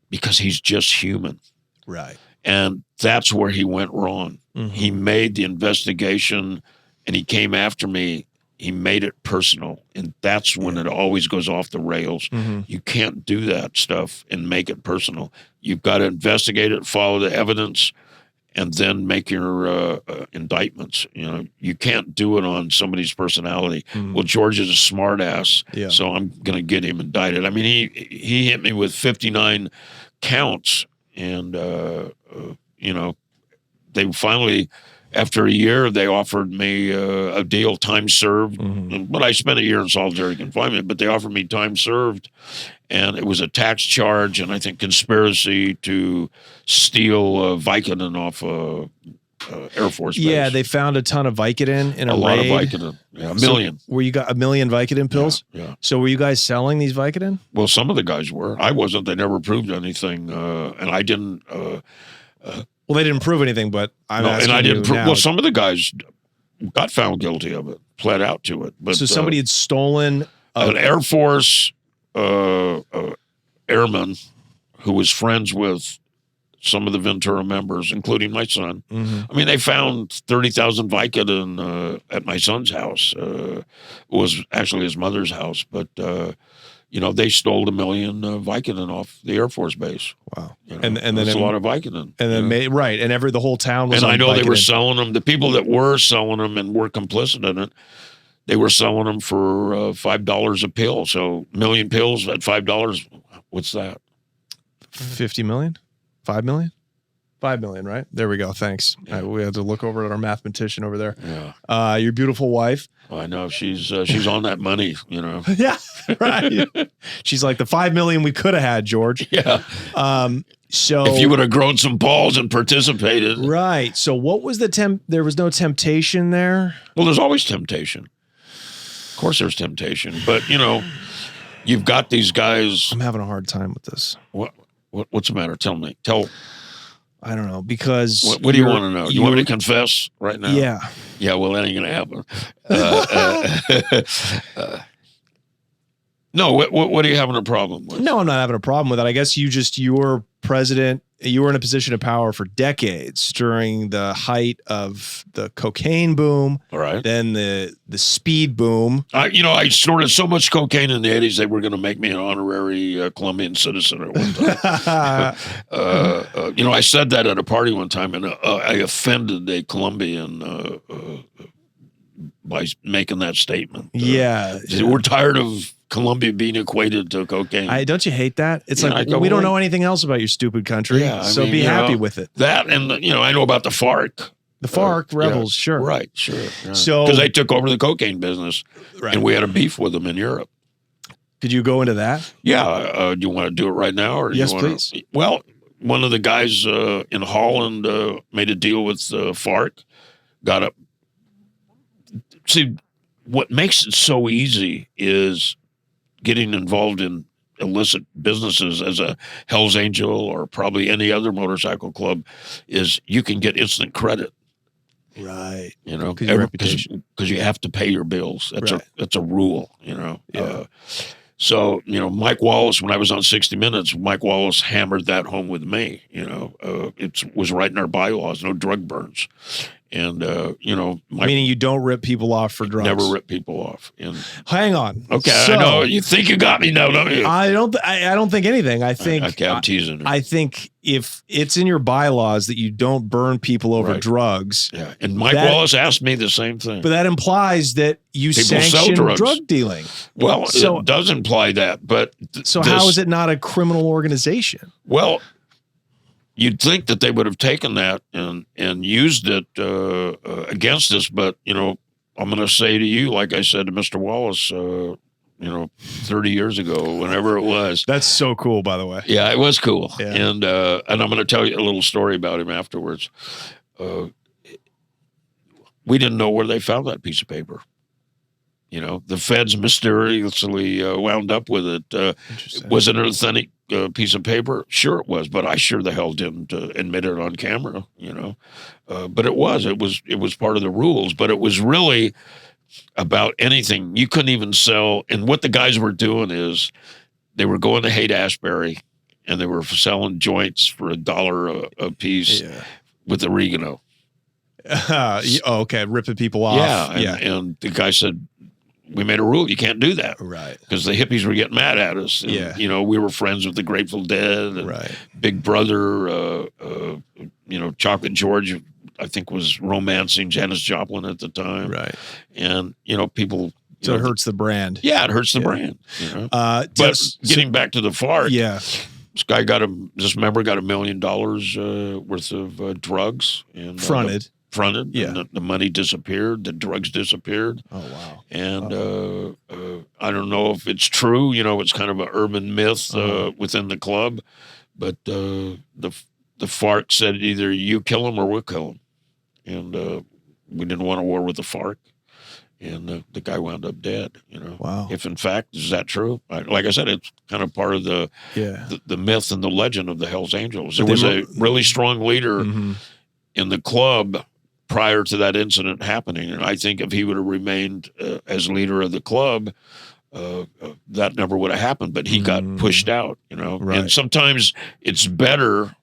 because he's just human, right? And that's where he went wrong. He made the investigation, and he came after me. He made it personal, and that's when it always goes off the rails. You can't do that stuff and make it personal. You've got to investigate it, follow the evidence, and then make your indictments. You can't do it on somebody's personality. Well, George is a smart ass, so I'm going to get him indicted. I mean, he hit me with 59 counts, and they finally, after a year, they offered me a deal, time served. But I spent a year in solitary confinement, but they offered me time served, and it was a tax charge, and I think conspiracy to steal Vicodin off Air Force Base. Yeah, they found a ton of Vicodin in a raid. lot of Vicodin. Yeah, a million. So were you got 1 million Vicodin pills? Yeah. So were you guys selling these Vicodin? Well, some of the guys were. I wasn't. They never proved anything, and I didn't. Well, they didn't prove anything, but I'm asking and I didn't. you now. Well, some of the guys got found guilty of it, pled out to it. But so somebody had stolen an Air Force airman who was friends with some of the Ventura members, including my son. I mean, they found 30,000 Vicodin at my son's house. It was actually his mother's house, but they stole $1 million Vicodin off the Air Force base. Wow. And then there's a lot of Vicodin. And then the whole town was and on I know Vicodin. they were selling them. The people that were selling them and were complicit in it, they were selling them for $5 a pill. So 1 million pills at $5. What's that? 50 million? 5 million? 5 million, right? There we go. Thanks. Yeah. We had to look over at our mathematician over there. Yeah. Your beautiful wife. I know she's on that money, Yeah, right. She's like the 5 million we could have had, George. Yeah. So if you would have grown some balls and participated. Right. So what was there was no temptation there? Well, there's always temptation. Of course there's temptation. But, you've got these guys. I'm having a hard time with this. What's the matter? Tell me. I don't know, because what do you want to know? You want me to confess right now? Yeah. Yeah, well, that ain't going to happen. No, what are you having a problem with? No, I'm not having a problem with it. I guess you were president. You were in a position of power for decades during the height of the cocaine boom. All right. Then the speed boom. I snorted so much cocaine in the 80s, they were going to make me an honorary Colombian citizen at one time. I said that at a party one time, and I offended a Colombian by making that statement. Yeah. We're tired of Colombia being equated to cocaine. Don't you hate that? It's we don't know anything else about your stupid country, so be happy with it. That, and I know about the FARC. The FARC rebels, sure. Right, sure. Yeah. So because they took over the cocaine business, right. And we had a beef with them in Europe. Could you go into that? Yeah. Do you want to do it right now? Or yes, please. Well, one of the guys in Holland made a deal with FARC, got up. See, what makes it so easy is getting involved in illicit businesses as a Hell's Angel or probably any other motorcycle club is you can get instant credit. Right. Because you have to pay your bills. That's a rule, Yeah. So, Mike Wallace, when I was on 60 Minutes, Mike Wallace hammered that home with me. It was right in our bylaws, no drug burns. And, meaning you don't rip people off for drugs. Never rip people off. And hang on. Okay, I know. You think you got me now, don't you? I don't think anything. I think okay, I'm teasing her. I think if it's in your bylaws that you don't burn people over drugs. Yeah. And Mike Wallace asked me the same thing. But that implies that you sanction drug dealing. Well, it does imply that, but how is it not a criminal organization? Well, you'd think that they would have taken that and used it against us, but I'm going to say to you, like I said to Mr. Wallace, 30 years ago, whenever it was. That's so cool, by the way. Yeah, it was cool, yeah. And I'm going to tell you a little story about him afterwards. We didn't know where they found that piece of paper. The feds mysteriously wound up with it. Was it an authentic piece of paper? Sure it was, but I sure the hell didn't admit it on camera, but it was part of the rules, but it was really about anything. You couldn't even sell. And what the guys were doing is they were going to Haight-Ashbury and they were selling joints for $1 a piece with oregano. Okay. Ripping people off. Yeah. And the guy said, we made a rule. You can't do that. Right. Because the hippies were getting mad at us. And, we were friends with the Grateful Dead. And Big Brother, Chocolate George, I think, was romancing Janis Joplin at the time. Right. And, people. So it hurts the brand. Yeah, it hurts the brand. But getting back to the FARC. Yeah. This member got $1 million worth of drugs. And, fronted. Yeah. And the money disappeared. The drugs disappeared. Oh, wow. And I don't know if it's true. It's kind of an urban myth within the club. But the FARC said either you kill him or we'll kill him. And we didn't want a war with the FARC. And the guy wound up dead. Wow. If in fact, is that true? Like I said, it's kind of part of the myth and the legend of the Hells Angels. There was a really strong leader in the club prior to that incident happening. And I think if he would have remained as leader of the club, that never would have happened. But he got pushed out, Right. And sometimes it's better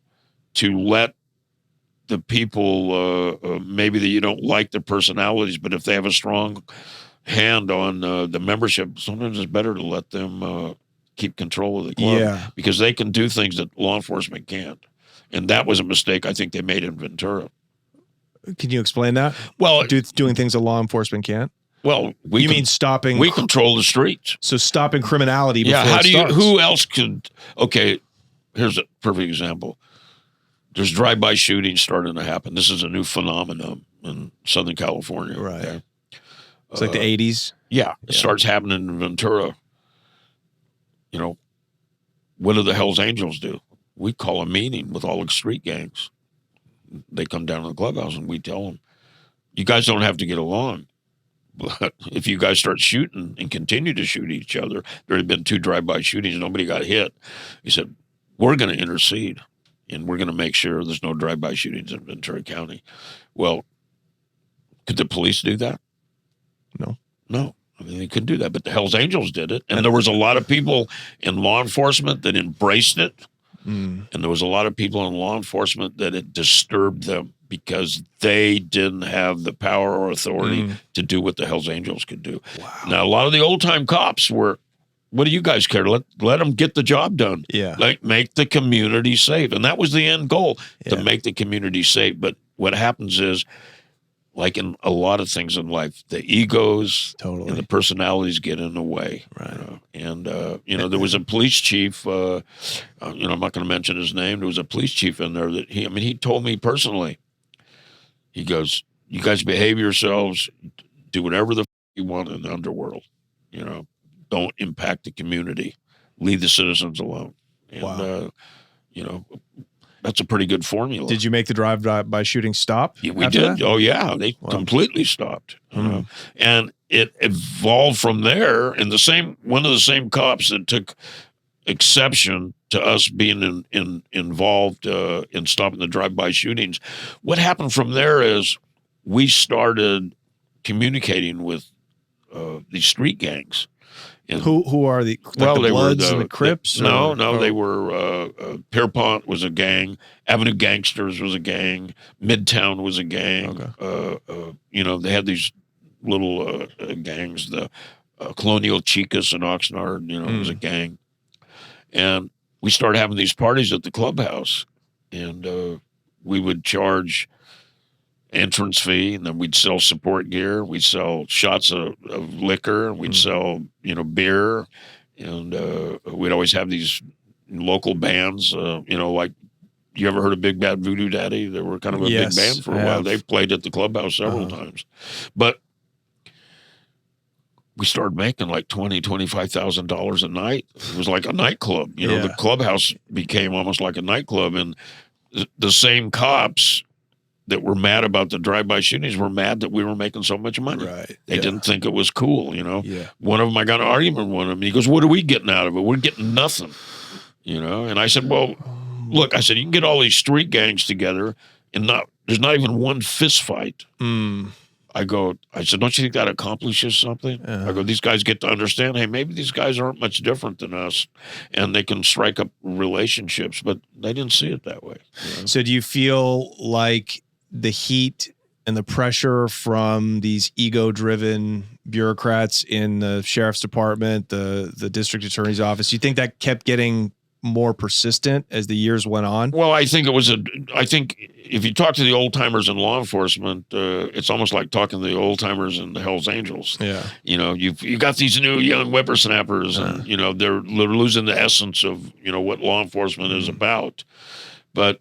to let the people, maybe that you don't like their personalities, but if they have a strong hand on the membership, sometimes it's better to let them keep control of the club. Yeah. Because they can do things that law enforcement can't. And that was a mistake I think they made in Ventura. Can you explain that? Well, Doing things that law enforcement can't? Well, you mean stopping? We control the streets. So stopping criminality before how it do starts. Who else could? Okay, here's a perfect example. There's drive-by shootings starting to happen. This is a new phenomenon in Southern California. Right. Okay? It's like the 80s. Yeah, it starts happening in Ventura. You know, what do the Hells Angels do? We call a meeting with all the street gangs. They come down to the clubhouse and we tell them, you guys don't have to get along. But if you guys start shooting and continue to shoot each other, there had been 2 drive-by shootings, nobody got hit. He said, we're going to intercede and we're going to make sure there's no drive-by shootings in Ventura County. Well, could the police do that? No. I mean, they couldn't do that, but the Hells Angels did it. And there was a lot of people in law enforcement that embraced it. And there was a lot of people in law enforcement that it disturbed them because they didn't have the power or authority to do what the Hells Angels could do. Wow. Now, a lot of the old-time cops were, what do you guys care? Let them get the job done. Yeah. Like, make the community safe. And that was the end goal, to make the community safe. But what happens is, like in a lot of things in life, the egos and the personalities get in the way. Right. And there was a police chief, I'm not going to mention his name. There was a police chief in there that he told me personally, he goes, you guys behave yourselves, do whatever the you want in the underworld, don't impact the community, leave the citizens alone. And, that's a pretty good formula. Did you make the drive-by shooting stop? Yeah, we did. That? Oh, yeah. They completely stopped. And it evolved from there. And one of the same cops that took exception to us being involved in stopping the drive-by shootings, what happened from there is we started communicating with these street gangs. And who are the Bloods and the Crips? They were Pierpont was a gang, Avenue Gangsters was a gang, Midtown was a gang. Okay. They had these little gangs. The Colonial Chicas in Oxnard, was a gang, and we started having these parties at the clubhouse, and we would charge entrance fee, and then we'd sell support gear. We'd sell shots of liquor, and we'd sell, beer, and we'd always have these local bands, like, you ever heard of Big Bad Voodoo Daddy? They were kind of a big band for a while. They played at the clubhouse several times. But we started making like $20,000-$25,000 a night. It was like a nightclub. The clubhouse became almost like a nightclub, and the same cops that were mad about the drive-by shootings were mad that we were making so much money. Right. They didn't think it was cool, Yeah. One of them, I got an argument with one of them. He goes, what are we getting out of it? We're getting nothing, And I said, well, look, you can get all these street gangs together and there's not even one fist fight. I said, don't you think that accomplishes something? I go, these guys get to understand, hey, maybe these guys aren't much different than us, and they can strike up relationships, but they didn't see it that way. So do you feel like the heat and the pressure from these ego-driven bureaucrats in the sheriff's department, the district attorney's office, you think that kept getting more persistent as the years went on? Well, I think if you talk to the old timers in law enforcement, it's almost like talking to the old timers in the Hells Angels. Yeah. You got these new young whippersnappers, and they're losing the essence of what law enforcement is about. But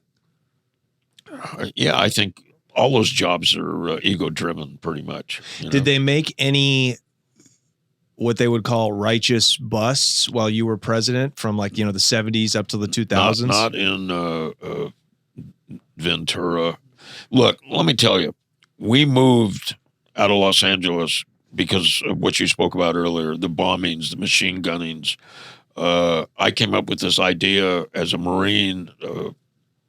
I think all those jobs are ego driven, pretty much. Did they make any what they would call righteous busts while you were president, from the 70s up to the 2000s? Not in Ventura. Look, let me tell you, we moved out of Los Angeles because of what you spoke about earlier, the bombings, the machine gunnings. I came up with this idea as a Marine.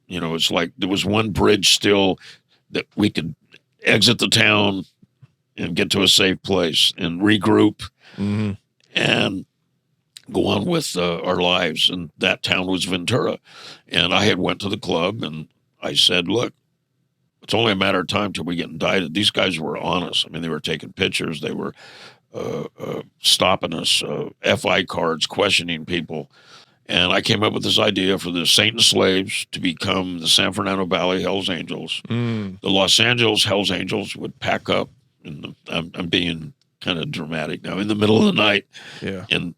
It's like there was one bridge still that we could exit the town and get to a safe place and regroup and go on with our lives. And that town was Ventura. And I had went to the club and I said, look, it's only a matter of time till we get indicted. These guys were honest. They were taking pictures. They were stopping us, FI cards, questioning people. And I came up with this idea for the Saint and Slaves to become the San Fernando Valley Hells Angels. The Los Angeles Hells Angels would pack up, I'm being kind of dramatic now, in the middle of the night, and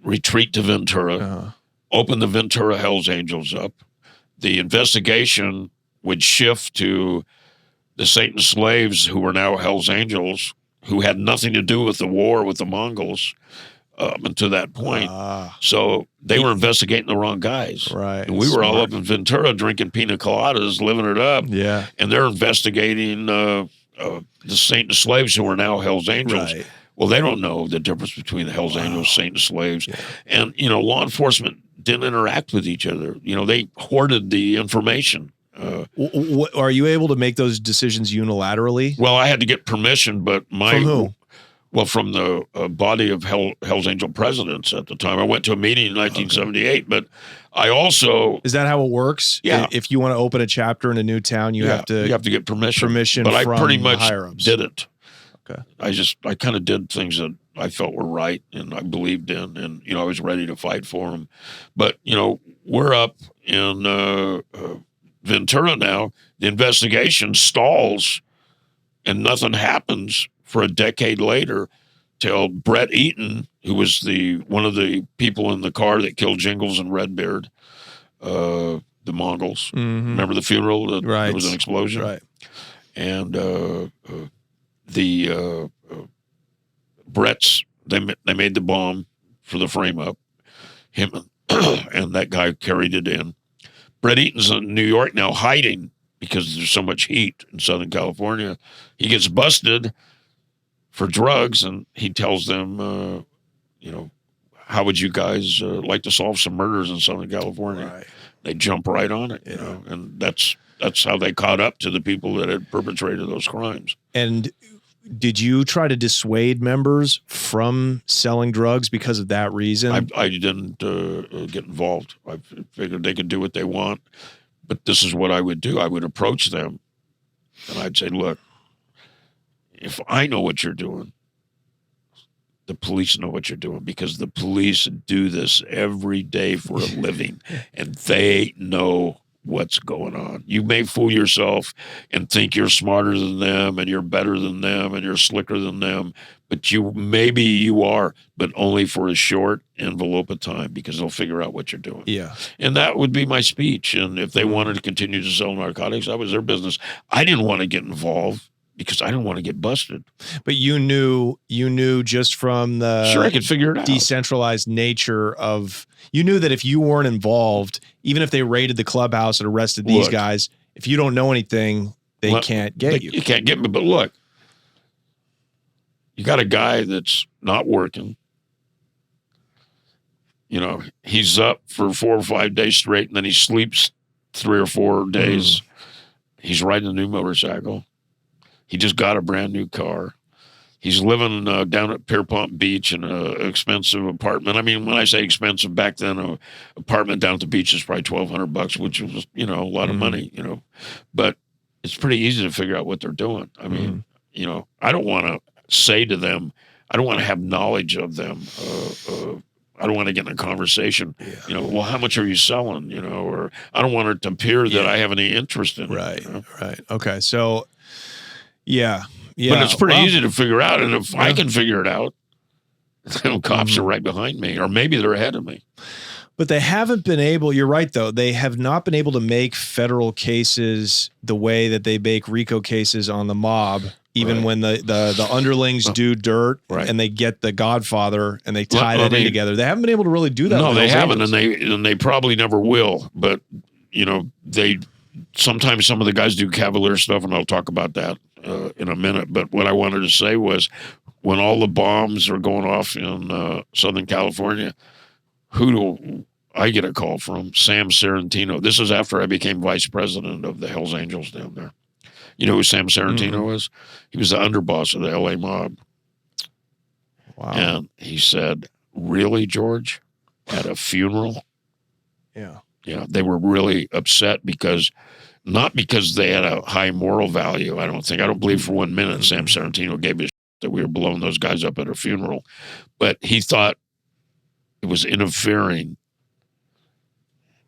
retreat to Ventura, open the Ventura Hells Angels up. The investigation would shift to the Saint and Slaves, who were now Hells Angels, who had nothing to do with the war with the Mongols until that point. So they were investigating the wrong guys. Right. And we were all up in Ventura drinking pina coladas, living it up. Yeah. And they're investigating the Saint and Slaves, who are now Hells Angels. Right. Well, they don't know the difference between the Hells Angels, Saint and Slaves. And, law enforcement didn't interact with each other. They hoarded the information. Are you able to make those decisions unilaterally? Well, I had to get permission, but From who? Well, from the body of Hell's Angel presidents at the time. I went to a meeting in 1978, but I also... Is that how it works? Yeah. If you want to open a chapter in a new town, you have to get permission. But I from pretty much higher-ups. did it. Okay. I kind of did things that I felt were right and I believed in, and I was ready to fight for them. But we're up in Ventura now. The investigation stalls, and nothing happens for a decade later, till Brett Eaton, who was one of the people in the car that killed Jingles and Redbeard, the Mongols. Remember the funeral? There was an explosion. Right. And the Bretts, they made the bomb for the frame up. Him and that guy carried it in. Brett Eaton's in New York now, hiding because there's so much heat in Southern California. He gets busted for drugs, and he tells them, how would you guys like to solve some murders in Southern California? Right. They jump right on it, and that's how they caught up to the people that had perpetrated those crimes. And did you try to dissuade members from selling drugs because of that reason? I didn't get involved. I figured they could do what they want, but this is what I would do. I would approach them, and I'd say, look, if I know what you're doing, the police know what you're doing, because the police do this every day for a living, and they know what's going on. You may fool yourself and think you're smarter than them and you're better than them and you're slicker than them, but maybe you are, but only for a short envelope of time, because they'll figure out what you're doing. Yeah. And that would be my speech. And if they wanted to continue to sell narcotics, that was their business. I didn't want to get involved because I didn't want to get busted. But you knew just from the Sure, I could figure it out. Decentralized nature of, you knew that if you weren't involved, even if they raided the clubhouse and arrested these guys, if you don't know anything, they can't get you. You can't get me. But look, you got a guy that's not working. He's up for 4 or 5 days straight, and then he sleeps 3 or 4 days. He's riding a new motorcycle. He just got a brand new car. He's living down at Pierpont Beach in an expensive apartment. I mean, when I say expensive, back then, an apartment down at the beach is probably $1,200, which was, a lot of money, But it's pretty easy to figure out what they're doing. I mean, I don't want to say to them, I don't want to have knowledge of them. I don't want to get in a conversation, well, how much are you selling, or I don't want it to appear that I have any interest in it. Right. Okay. So, yeah. But it's pretty easy to figure out. And if I can figure it out, cops are right behind me, or maybe they're ahead of me. But they haven't been able, you're right, though, they have not been able to make federal cases the way that they make RICO cases on the mob, even when the underlings do dirt and they get the Godfather and they tie that in together. They haven't been able to really do that. No, they haven't, and they probably never will. But, sometimes some of the guys do cavalier stuff, and I'll talk about that in a minute. But what I wanted to say was, when all the bombs are going off in Southern California, who do I get a call from? Sam Serentino. This is after I became vice president of the Hells Angels down there. You know who Sam Serentino was? He was the underboss of the LA mob. Wow. And he said, really, George? At a funeral? Yeah. Yeah, they were really upset not because they had a high moral value, I don't think. I don't believe for 1 minute Sam Serentino gave his that we were blowing those guys up at a funeral, but he thought it was interfering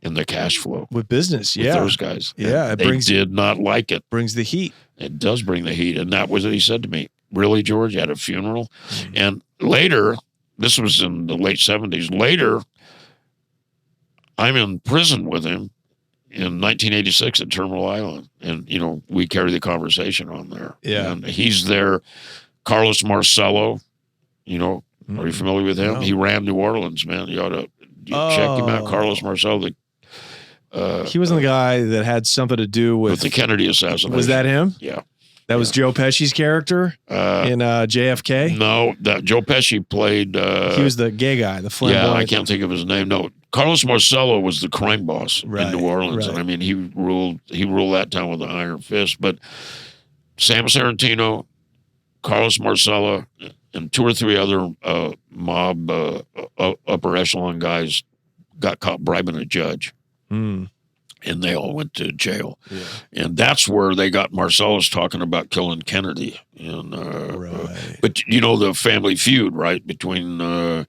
in the cash flow with business. with Yeah. those guys. Yeah. And they did not like it. Brings the heat. It does bring the heat. And that was what he said to me. Really, George, at a funeral? And later, this was in the late 70s. Later, I'm in prison with him in 1986 at Terminal Island. And, you know, we carry the conversation on there. Yeah. And he's there. Carlos Marcello, you know, are you familiar with him? No. He ran New Orleans, man. You ought to check him out. Carlos Marcello. He wasn't the guy that had something to do with the Kennedy assassination. Was that him? Yeah. That was Joe Pesci's character in JFK? No, Joe Pesci played... he was the gay guy, the flamboyant. Yeah, I can't think of his name. No, Carlos Marcello was the crime boss in New Orleans. And I mean, he ruled that town with an iron fist. But Sam Sarantino, Carlos Marcello, and 2 or 3 other mob upper echelon guys got caught bribing a judge. And they all went to jail. Yeah. And that's where they got Marcellus talking about killing Kennedy. And, but you know the family feud, right, between the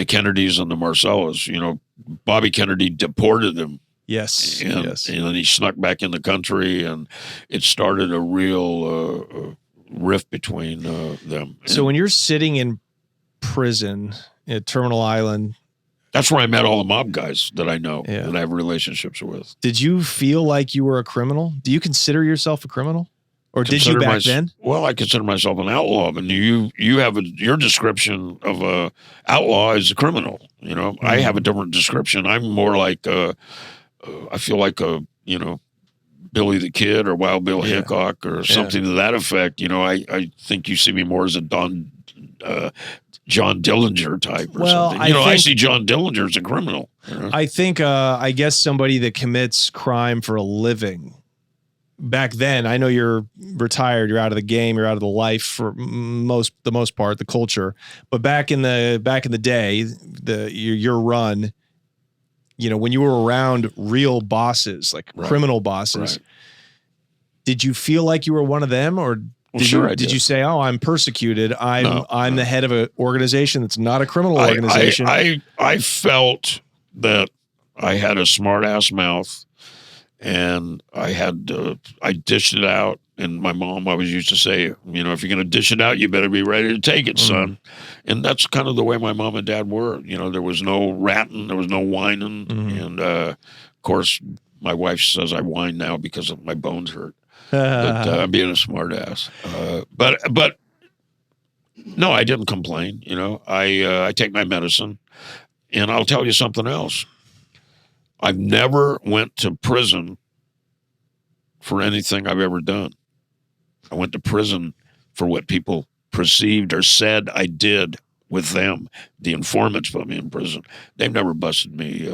Kennedys and the Marcellus. You know, Bobby Kennedy deported him. Yes, and then he snuck back in the country, and it started a real rift between them. So when you're sitting in prison at Terminal Island... That's where I met all the mob guys that I know, that I have relationships with. Did you feel like you were a criminal? Do you consider yourself a criminal? Or did you back then? Well, I consider myself an outlaw, and you have your description of a outlaw is a criminal. You know, I have a different description. I'm more like I feel like you know, Billy the Kid or Wild Bill Hickok or something to that effect. You know, I think you see me more as a John Dillinger type or something. You know, I see John Dillinger as a criminal. You know? I think, I guess somebody that commits crime for a living. Back then, I know you're retired, you're out of the game, you're out of the life for the most part, the culture. But back in the day, your run, you know, when you were around real bosses, like criminal bosses, did you feel like you were one of them, or did you say, "Oh, I'm persecuted. I'm the head of an organization that's not a criminal organization"? I felt that I had a smart ass mouth, and I dished it out. And my mom always used to say, you know, if you're going to dish it out, you better be ready to take it, son. And that's kind of the way my mom and dad were. You know, there was no ratting, there was no whining, and of course, my wife says I whine now because my bones hurt. But I'm being a smart ass. But no, I didn't complain. You know, I take my medicine, and I'll tell you something else. I've never went to prison for anything I've ever done. I went to prison for what people perceived or said I did with them. The informants put me in prison. They've never busted me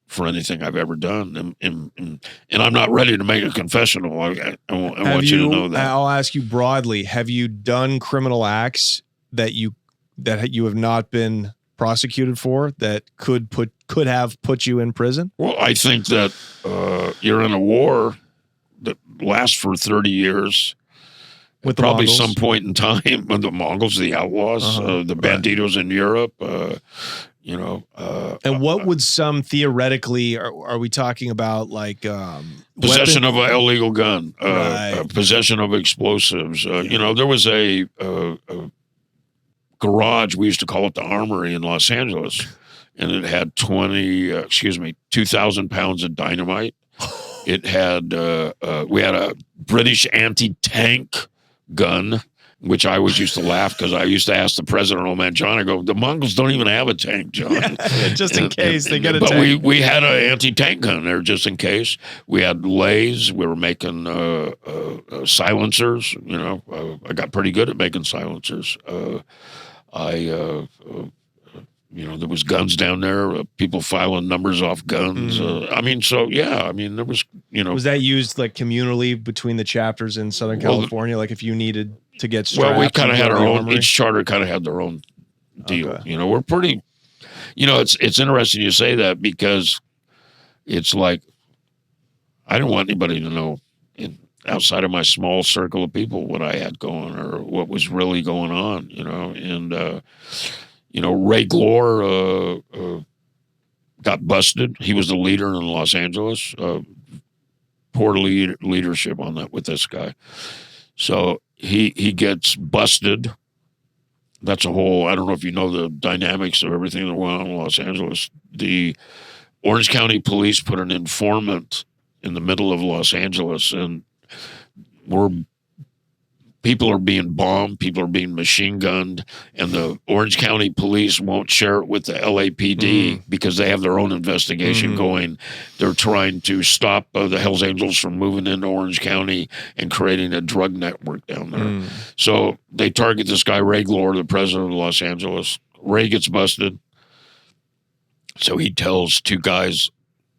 for anything I've ever done. And I'm not ready to make a confessional. I want you to know that. I'll ask you broadly, have you done criminal acts that you have not been prosecuted for that could have put you in prison? Well, I think that you're in a war that lasts for 30 years. With the probably Mongols? Some point in time, when the Mongols, the outlaws, the banditos in Europe, you know. And what would some theoretically, are we talking about like possession of an illegal gun, possession of explosives? You know, there was a garage, we used to call it the Armory in Los Angeles, and it had 2,000 pounds of dynamite. It had, we had a British anti-tank gun, which I always used to laugh because I used to ask the president, old man John, I go, the Mongols don't even have a tank, John. Just in case they get a tank. But we had an anti-tank gun there just in case. We had lathes. We were making silencers. You know, I got pretty good at making silencers. You know, there was guns down there, people filing numbers off guns. I mean, so, yeah, I mean, there was, you know. Was that used like communally between the chapters in Southern California? Like if you needed to get strapped? Well, we kind of had our own, each charter kind of had their own deal. Okay. You know, we're pretty, you know, it's interesting you say that because it's like, I don't want anybody to know outside of my small circle of people what I had going or what was really going on, and Ray Glore got busted. He was the leader in Los Angeles. Poor leadership on that with this guy. So he gets busted. That's a whole, I don't know if you know the dynamics of everything that went on in Los Angeles. The Orange County Police put an informant in the middle of Los Angeles, and people are being bombed, people are being machine gunned, and the Orange County Police won't share it with the LAPD because they have their own investigation going. They're trying to stop the Hells Angels from moving into Orange County and creating a drug network down there. So they target this guy, Ray Glore, the president of Los Angeles. Ray gets busted. So he tells two guys,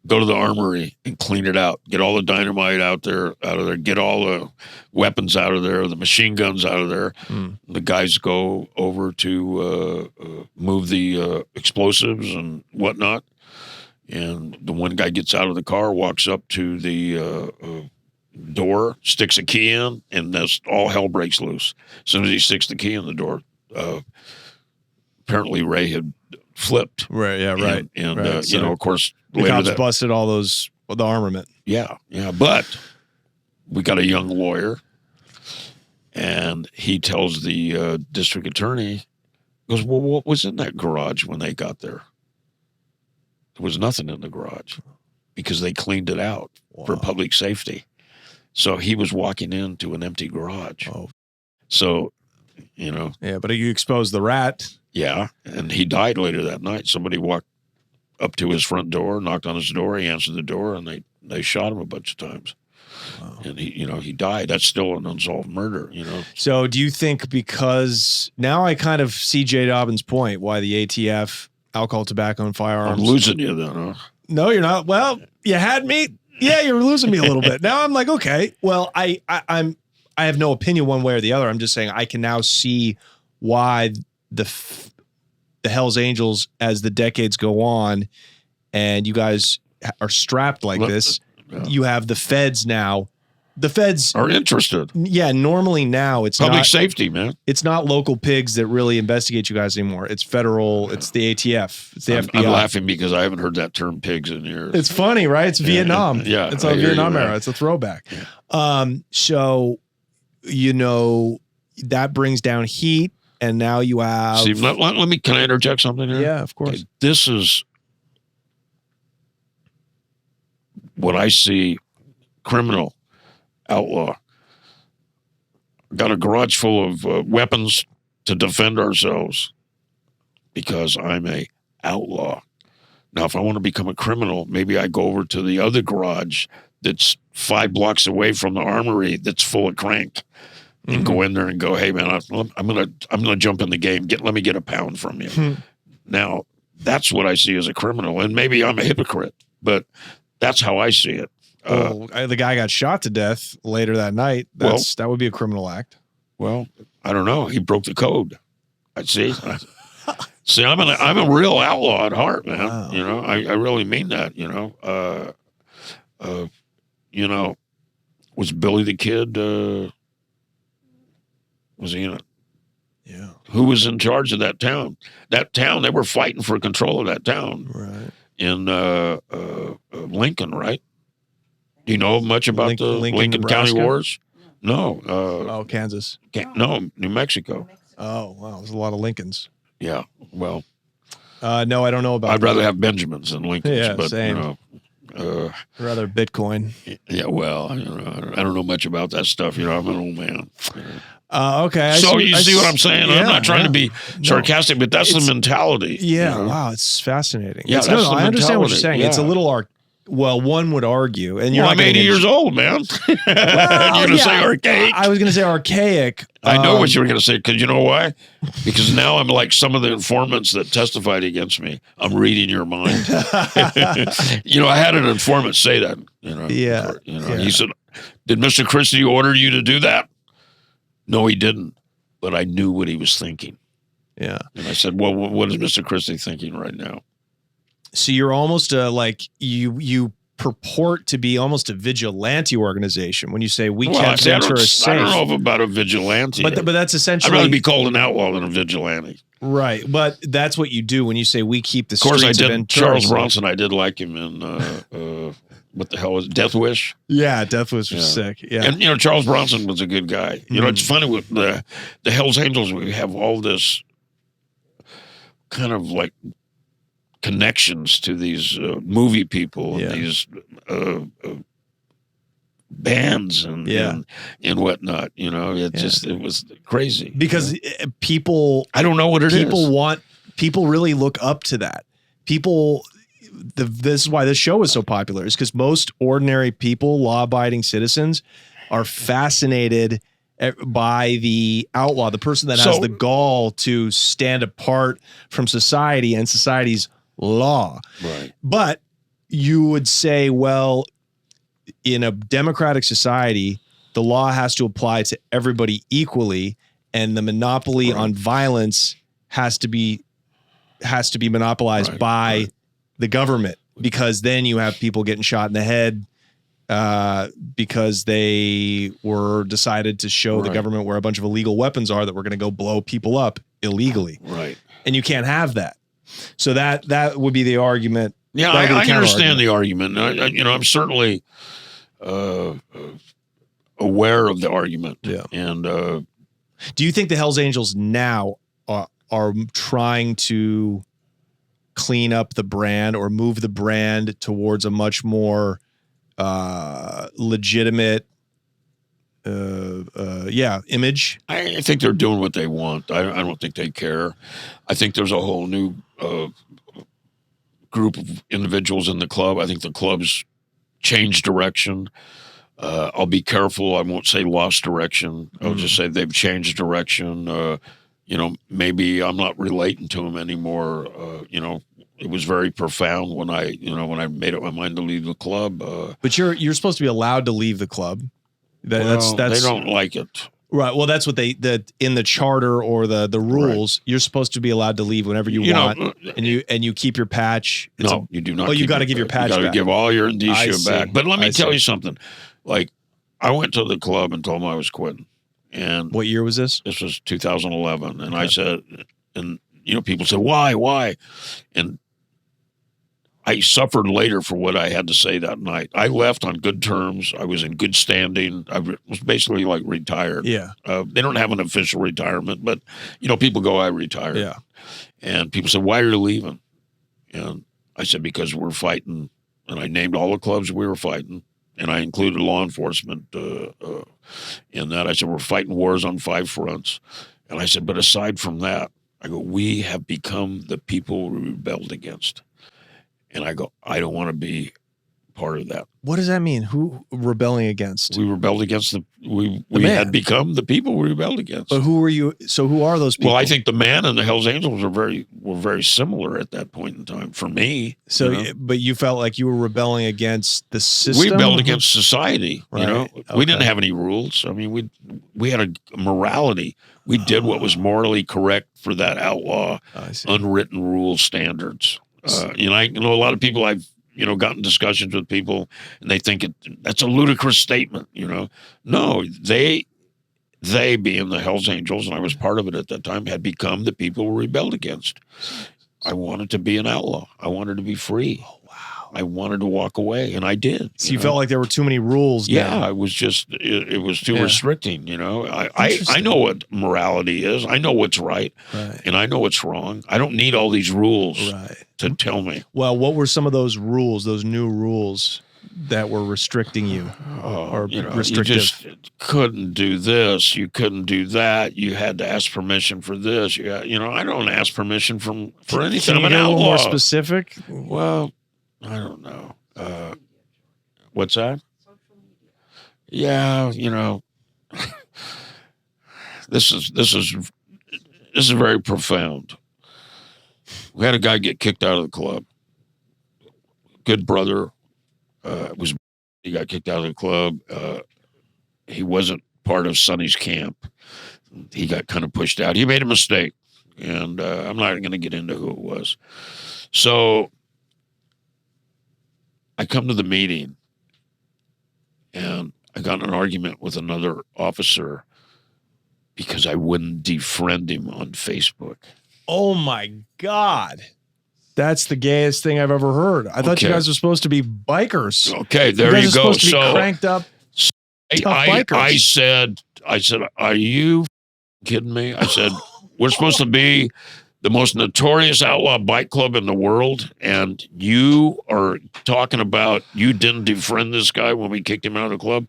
go to the armory and clean it out. Get all the dynamite out of there. Get all the weapons out of there, the machine guns out of there. The guys go over to move the explosives and whatnot. And the one guy gets out of the car, walks up to the door, sticks a key in, and all hell breaks loose. As soon as he sticks the key in the door, apparently Ray had flipped. Right, yeah, right. And right. Of course, the cops busted all the armament. Yeah. But we got a young lawyer, and he tells the district attorney, goes, well, what was in that garage when they got there? There was nothing in the garage because they cleaned it out for public safety. So he was walking into an empty garage. Oh. So, Yeah, but you exposed the rat. Yeah, and he died later that night. Somebody walked up to his front door, knocked on his door. He answered the door, and they shot him a bunch of times. Wow. And he died. That's still an unsolved murder. So do you think, because now I kind of see J. Dobbins' point, why the ATF, alcohol, tobacco, and firearms? I'm losing you then, huh? No, you're not. Well, you had me. Yeah, you're losing me a little bit. Now I'm like, okay. Well, I have no opinion one way or the other. I'm just saying I can now see why the Hells Angels, as the decades go on, and you guys are strapped like this, you have the feds now. The feds are interested. Yeah, normally now it's public safety, man. It's not local pigs that really investigate you guys anymore. It's federal. Yeah. It's the ATF. It's the FBI. I'm laughing because I haven't heard that term "pigs" in years. It's funny, right? It's Vietnam. Yeah, it's a Vietnam era. It's a throwback. Yeah. So that brings down heat. And now you have... See, let me, can I interject something here? Yeah, of course. Okay, this is what I see, criminal, outlaw. Got a garage full of weapons to defend ourselves because I'm a outlaw. Now, if I want to become a criminal, maybe I go over to the other garage that's 5 blocks away from the armory that's full of crank. And go in there and go, hey man, I'm gonna jump in the game. Let me get a pound from you. Now that's what I see as a criminal, and maybe I'm a hypocrite, but that's how I see it. The guy got shot to death later that night. That would be a criminal act. Well, I don't know. He broke the code. I see. See, I'm a real outlaw at heart, man. Wow. I really mean that. Was Billy the Kid? Was he in it? Yeah. Who was in charge of that town? That town, they were fighting for control of that town. Right. In Lincoln, right? Do you know much about the Lincoln County Wars? No. Kansas. No, New Mexico. Oh, wow. There's a lot of Lincolns. Yeah. Well. No, I don't know about I'd rather have Benjamins than Lincolns. Yeah, but, same. I'd rather Bitcoin. Yeah, well, I don't know much about that stuff. I'm an old man. Okay. You see what I'm saying? Yeah, I'm not trying to be sarcastic, but that's the mentality. Yeah. Wow. It's fascinating. Yeah. I understand what you're saying. Yeah. It's a little one would argue, and you're I'm 80 years old, man. You're going to say archaic. I was going to say archaic. I know what you were going to say, because you know why? Because now I'm like some of the informants that testified against me. I'm reading your mind. I had an informant say that. Yeah. He said, "Did Mr. Christie order you to do that?" No, he didn't, but I knew what he was thinking. Yeah. And I said, well, what is Mr. Christie thinking right now? So you're almost like you purport to be almost a vigilante organization when you say we Well, kept Ventura safe. I don't know about a vigilante. But that's essentially... I'd rather be called an outlaw than a vigilante. Right, but that's what you do when you say we keep the streets of streets course, I did. Ventura Charles safe. Bronson, I did like him in what the hell was it? Death Wish? Yeah, Death Wish was sick. Yeah, and Charles Bronson was a good guy. You know, it's funny with the Hells Angels. We have all this kind of like connections to these movie people and these bands and whatnot. You know, it was crazy because people. I don't know what it is. People really look up to that. People. This is why this show is so popular. Is because most ordinary people, law-abiding citizens, are fascinated by the outlaw, the person that has the gall to stand apart from society and society's law. Right. But you would say, well, in a democratic society, the law has to apply to everybody equally, and the monopoly on violence has to be monopolized by the government, because then you have people getting shot in the head because they were decided to show the government where a bunch of illegal weapons are that we're going to go blow people up illegally. Right. And you can't have that. So that would be the argument. Yeah, I understand the argument. I'm certainly aware of the argument. Yeah. And do you think the Hells Angels now are trying to clean up the brand or move the brand towards a much more legitimate image? I think they're doing what they want. I don't think they care. I think there's a whole new group of individuals in the club. I think the club's changed direction. I'll be careful. I won't say lost direction. I'll just say they've changed direction. Maybe I'm not relating to them anymore. It was very profound when I made up my mind to leave the club. But you're supposed to be allowed to leave the club. They don't like it. Right. Well, that's what in the charter or the rules. Right. You're supposed to be allowed to leave whenever you want, and you keep your patch. You do not. Oh, you got to give your patch. You got to back. give all your indicia back. But let me tell you something. Like, I went to the club and told them I was quitting. And what year was this? This was 2011. And I said, and people said, why? And I suffered later for what I had to say that night. I left on good terms. I was in good standing. I was basically like retired. Yeah. They don't have an official retirement, but people go, I retired. Yeah. And people said, why are you leaving? And I said, because we're fighting. And I named all the clubs we were fighting. And I included law enforcement in that. I said, we're fighting wars on 5 fronts. And I said, but aside from that, I go, we have become the people we rebelled against. And I go, I don't want to be part of that. What does that mean? Who rebelling against? We rebelled against we had become the people we rebelled against. But who were you? So who are those people? Well, I think the Man and the Hells Angels were very similar at that point in time for me. So, but you felt like you were rebelling against the system? We rebelled against society. Right. Okay. We didn't have any rules. I mean, we had a morality. We did what was morally correct for that outlaw, unwritten rule standards. I know a lot of people I've gotten discussions with people, and they think that's a ludicrous statement. No, they being the Hells Angels, and I was part of it at that time, had become the people we rebelled against. I wanted to be an outlaw. I wanted to be free. Oh, wow. I wanted to walk away, and I did. So you felt like there were too many rules. Yeah, it was just it was too restricting. I know what morality is. I know what's right, and I know what's wrong. I don't need all these rules to tell me. Well, what were some of those rules? Those new rules that were restricting you, or restrictive? You just couldn't do this. You couldn't do that. You had to ask permission for this. I don't ask permission for anything. Can you I'm an get a outlaw. little more specific? Well, I don't know. What's that? Yeah, this is very profound. We had a guy get kicked out of the club. Good brother. He got kicked out of the club. He wasn't part of Sonny's camp. He got kind of pushed out. He made a mistake, and I'm not going to get into who it was. So I come to the meeting, and I got in an argument with another officer because I wouldn't defriend him on Facebook. Oh my God. That's the gayest thing I've ever heard. I thought you guys were supposed to be bikers. Okay, there you go. Supposed to be cranked up. I said, are you kidding me? I said, we're supposed to be the most notorious outlaw bike club in the world, and you are talking about you didn't defriend this guy when we kicked him out of the club.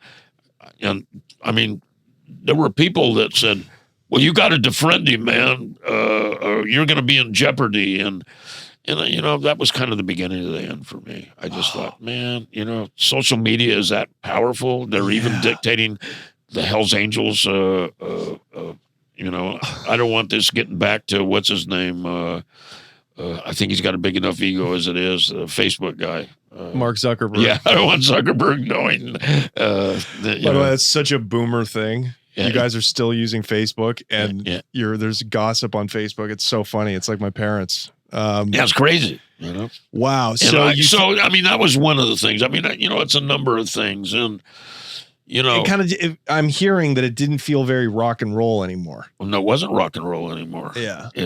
And I mean, there were people that said, well, you got to defriend him, man. Or you're going to be in jeopardy. And, you know, that was kind of the beginning of the end for me. I just thought, man, you know, social media is that powerful. They're even dictating the Hells Angels. You know, I don't want this getting back to what's his name. I think he's got a big enough ego as it is. The Facebook guy. Mark Zuckerberg. Yeah, I don't want Zuckerberg knowing. By the way, that's such a boomer thing. Yeah. You guys are still using Facebook, and there's gossip on Facebook. It's so funny. It's like my parents. Yeah, it's crazy. You know. Wow. So I mean, that was one of the things. I mean, you know, it's a number of things, and you know, I'm hearing that it didn't feel very rock and roll anymore. Well, no, it wasn't rock and roll anymore. Yeah. I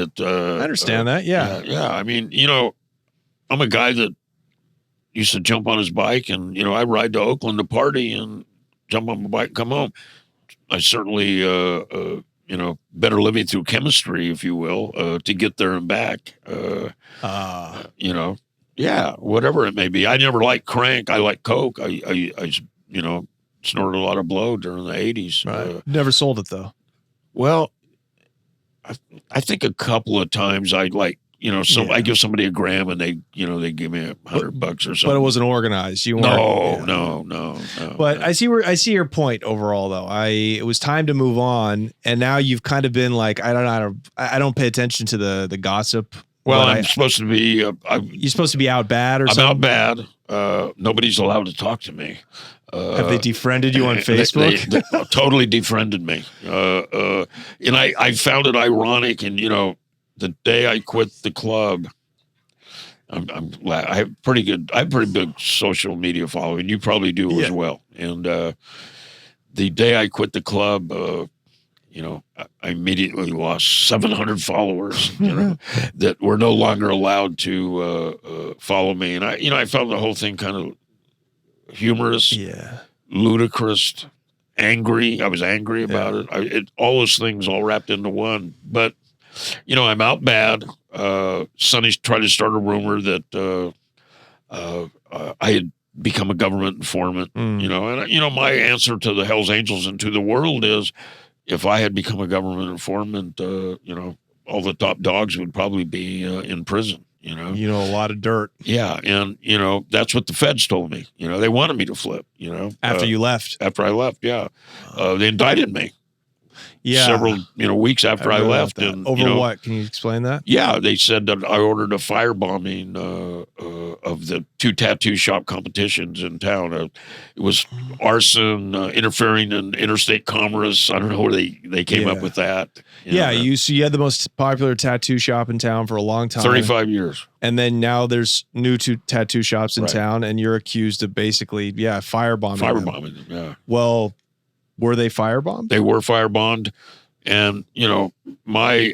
understand that. Yeah. Yeah. I mean, you know, I'm a guy that used to jump on his bike, and you know, I ride to Oakland to party and jump on my bike and come home. I certainly, you know, better living through chemistry, if you will, to get there and back. You know, yeah, whatever it may be. I never liked crank. I like coke. I you know, snorted a lot of blow during the 80s. Right. Never sold it though. Well, I think a couple of times I like, you know, I give somebody a gram and they, you know, they give me $100 or something. But it wasn't organized. You weren't. No. But I see your point overall though. It was time to move on, and now you've kind of been like, I don't pay attention to the gossip. Well, I'm supposed to be. You're supposed to be out bad or something? I'm out bad. Nobody's allowed to talk to me. Have they defriended you on Facebook? They totally defriended me. And I found it ironic. And, you know, the day I quit the club, I have pretty big social media following. You probably do as well. And the day I quit the club, you know, I immediately lost 700 followers, you know, that were no longer allowed to follow me. And I found the whole thing kind of humorous, ludicrous, angry. I was angry about it. All those things all wrapped into one. But, you know, I'm out bad. Sonny's tried to start a rumor that I had become a government informant, you know. And, you know, my answer to the Hells Angels and to the world is, if I had become a government informant, you know, all the top dogs would probably be in prison. You know, a lot of dirt. Yeah, and you know that's what the feds told me. You know, they wanted me to flip. You know, after you left. After I left, they indicted me. Yeah, several weeks after I left. And over what? Can you explain that? Yeah, they said that I ordered a firebombing of the 2 tattoo shop competitions in town. It was arson, interfering in interstate commerce. I don't know where they came up with that. You had the most popular tattoo shop in town for a long time, 35 years, and then now there's new tattoo shops in town, and you're accused of basically firebombing. Firebombing them. Yeah. Well, were they firebombed? They were firebombed, and you know my.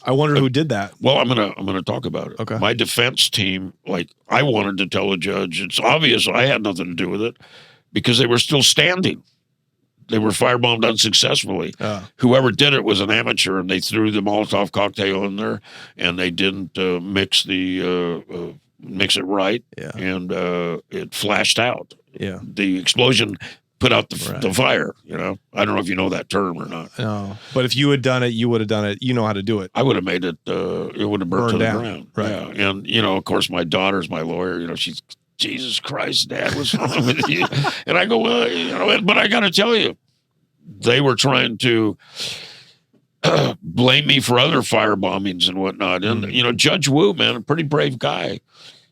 I wonder who did that. Well, I'm gonna talk about it. Okay. My defense team, like I wanted to tell a judge, it's obvious I had nothing to do with it because they were still standing. They were firebombed unsuccessfly. Whoever did it was an amateur, and they threw the Molotov cocktail in there, and they didn't mix it right, and it flashed out. Yeah, the explosion put out the fire. You know, I don't know if you know that term or not. No, but if you had done it, you would have done it. You know how to do it. I would have made it. It would have burned to the ground. Right. Yeah. And you know, of course, my daughter's my lawyer. You know, she's Jesus Christ, Dad, what's wrong with you? And I go, well, you know, but I got to tell you, they were trying to blame me for other fire bombings and whatnot. And you know, Judge Wu, man, a pretty brave guy.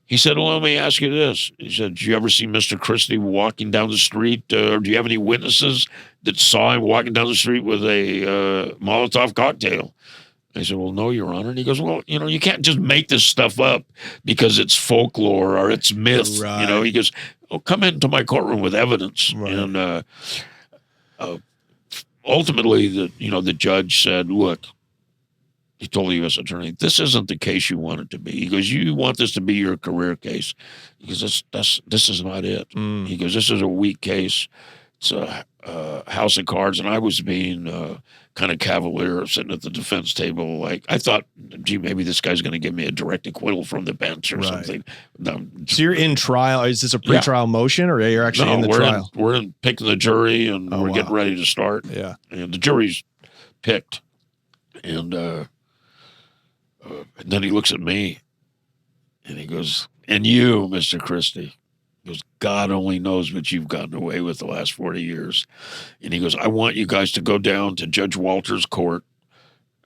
He said, well, let me ask you this. He said, did you ever see Mr. Christie walking down the street? Or do you have any witnesses that saw him walking down the street with a Molotov cocktail? I said, well, no, Your Honor. And he goes, well, you can't just make this stuff up because it's folklore or it's myth. Right. He goes, oh, come into my courtroom with evidence. Right. And ultimately, the judge said, look, he told the U.S. attorney, this isn't the case you want it to be. He goes, you want this to be your career case. He goes, this is not it. He goes, this is a weak case. It's a house of cards. And I was being kind of cavalier, sitting at the defense table. Like, I thought, gee, maybe this guy's going to give me a direct acquittal from the bench or something. No, so you're in trial. Is this a pretrial motion, or you're actually in the trial? We're in picking the jury, and we're getting ready to start. Yeah. And the jury's picked. And then he looks at me, and he goes, and you, Mr. Christie. He goes, God only knows what you've gotten away with the last 40 years. And he goes, I want you guys to go down to Judge Walter's court.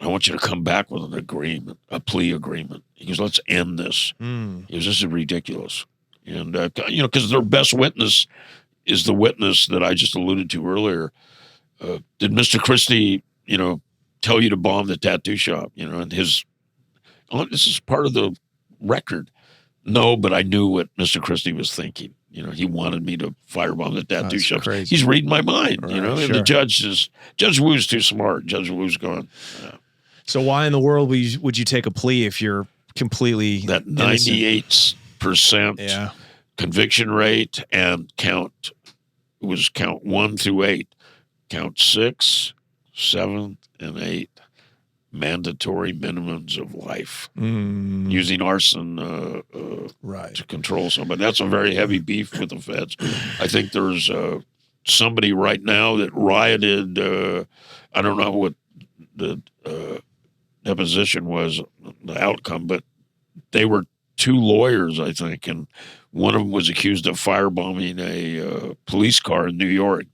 I want you to come back with an agreement, a plea agreement. He goes, let's end this. He goes, this is ridiculous. And, because their best witness is the witness that I just alluded to earlier. Did Mr. Christie, tell you to bomb the tattoo shop, and this is part of the record. No, but I knew what Mr. Christie was thinking. He wanted me to firebomb the tattoo shop. Crazy. He's reading my mind, Right, and sure. the Judge Wu's too smart. Judge Wu's going, So why in the world would you take a plea if you're completely that innocent? 98% conviction rate and count 1 through 8. Count 6, 7, and 8. Mandatory minimums of life using arson to control somebody. That's a very heavy beef with the feds. I think there's somebody right now that rioted. I don't know what the deposition was, the outcome, but they were 2 lawyers, I think, and one of them was accused of firebombing a police car in New York.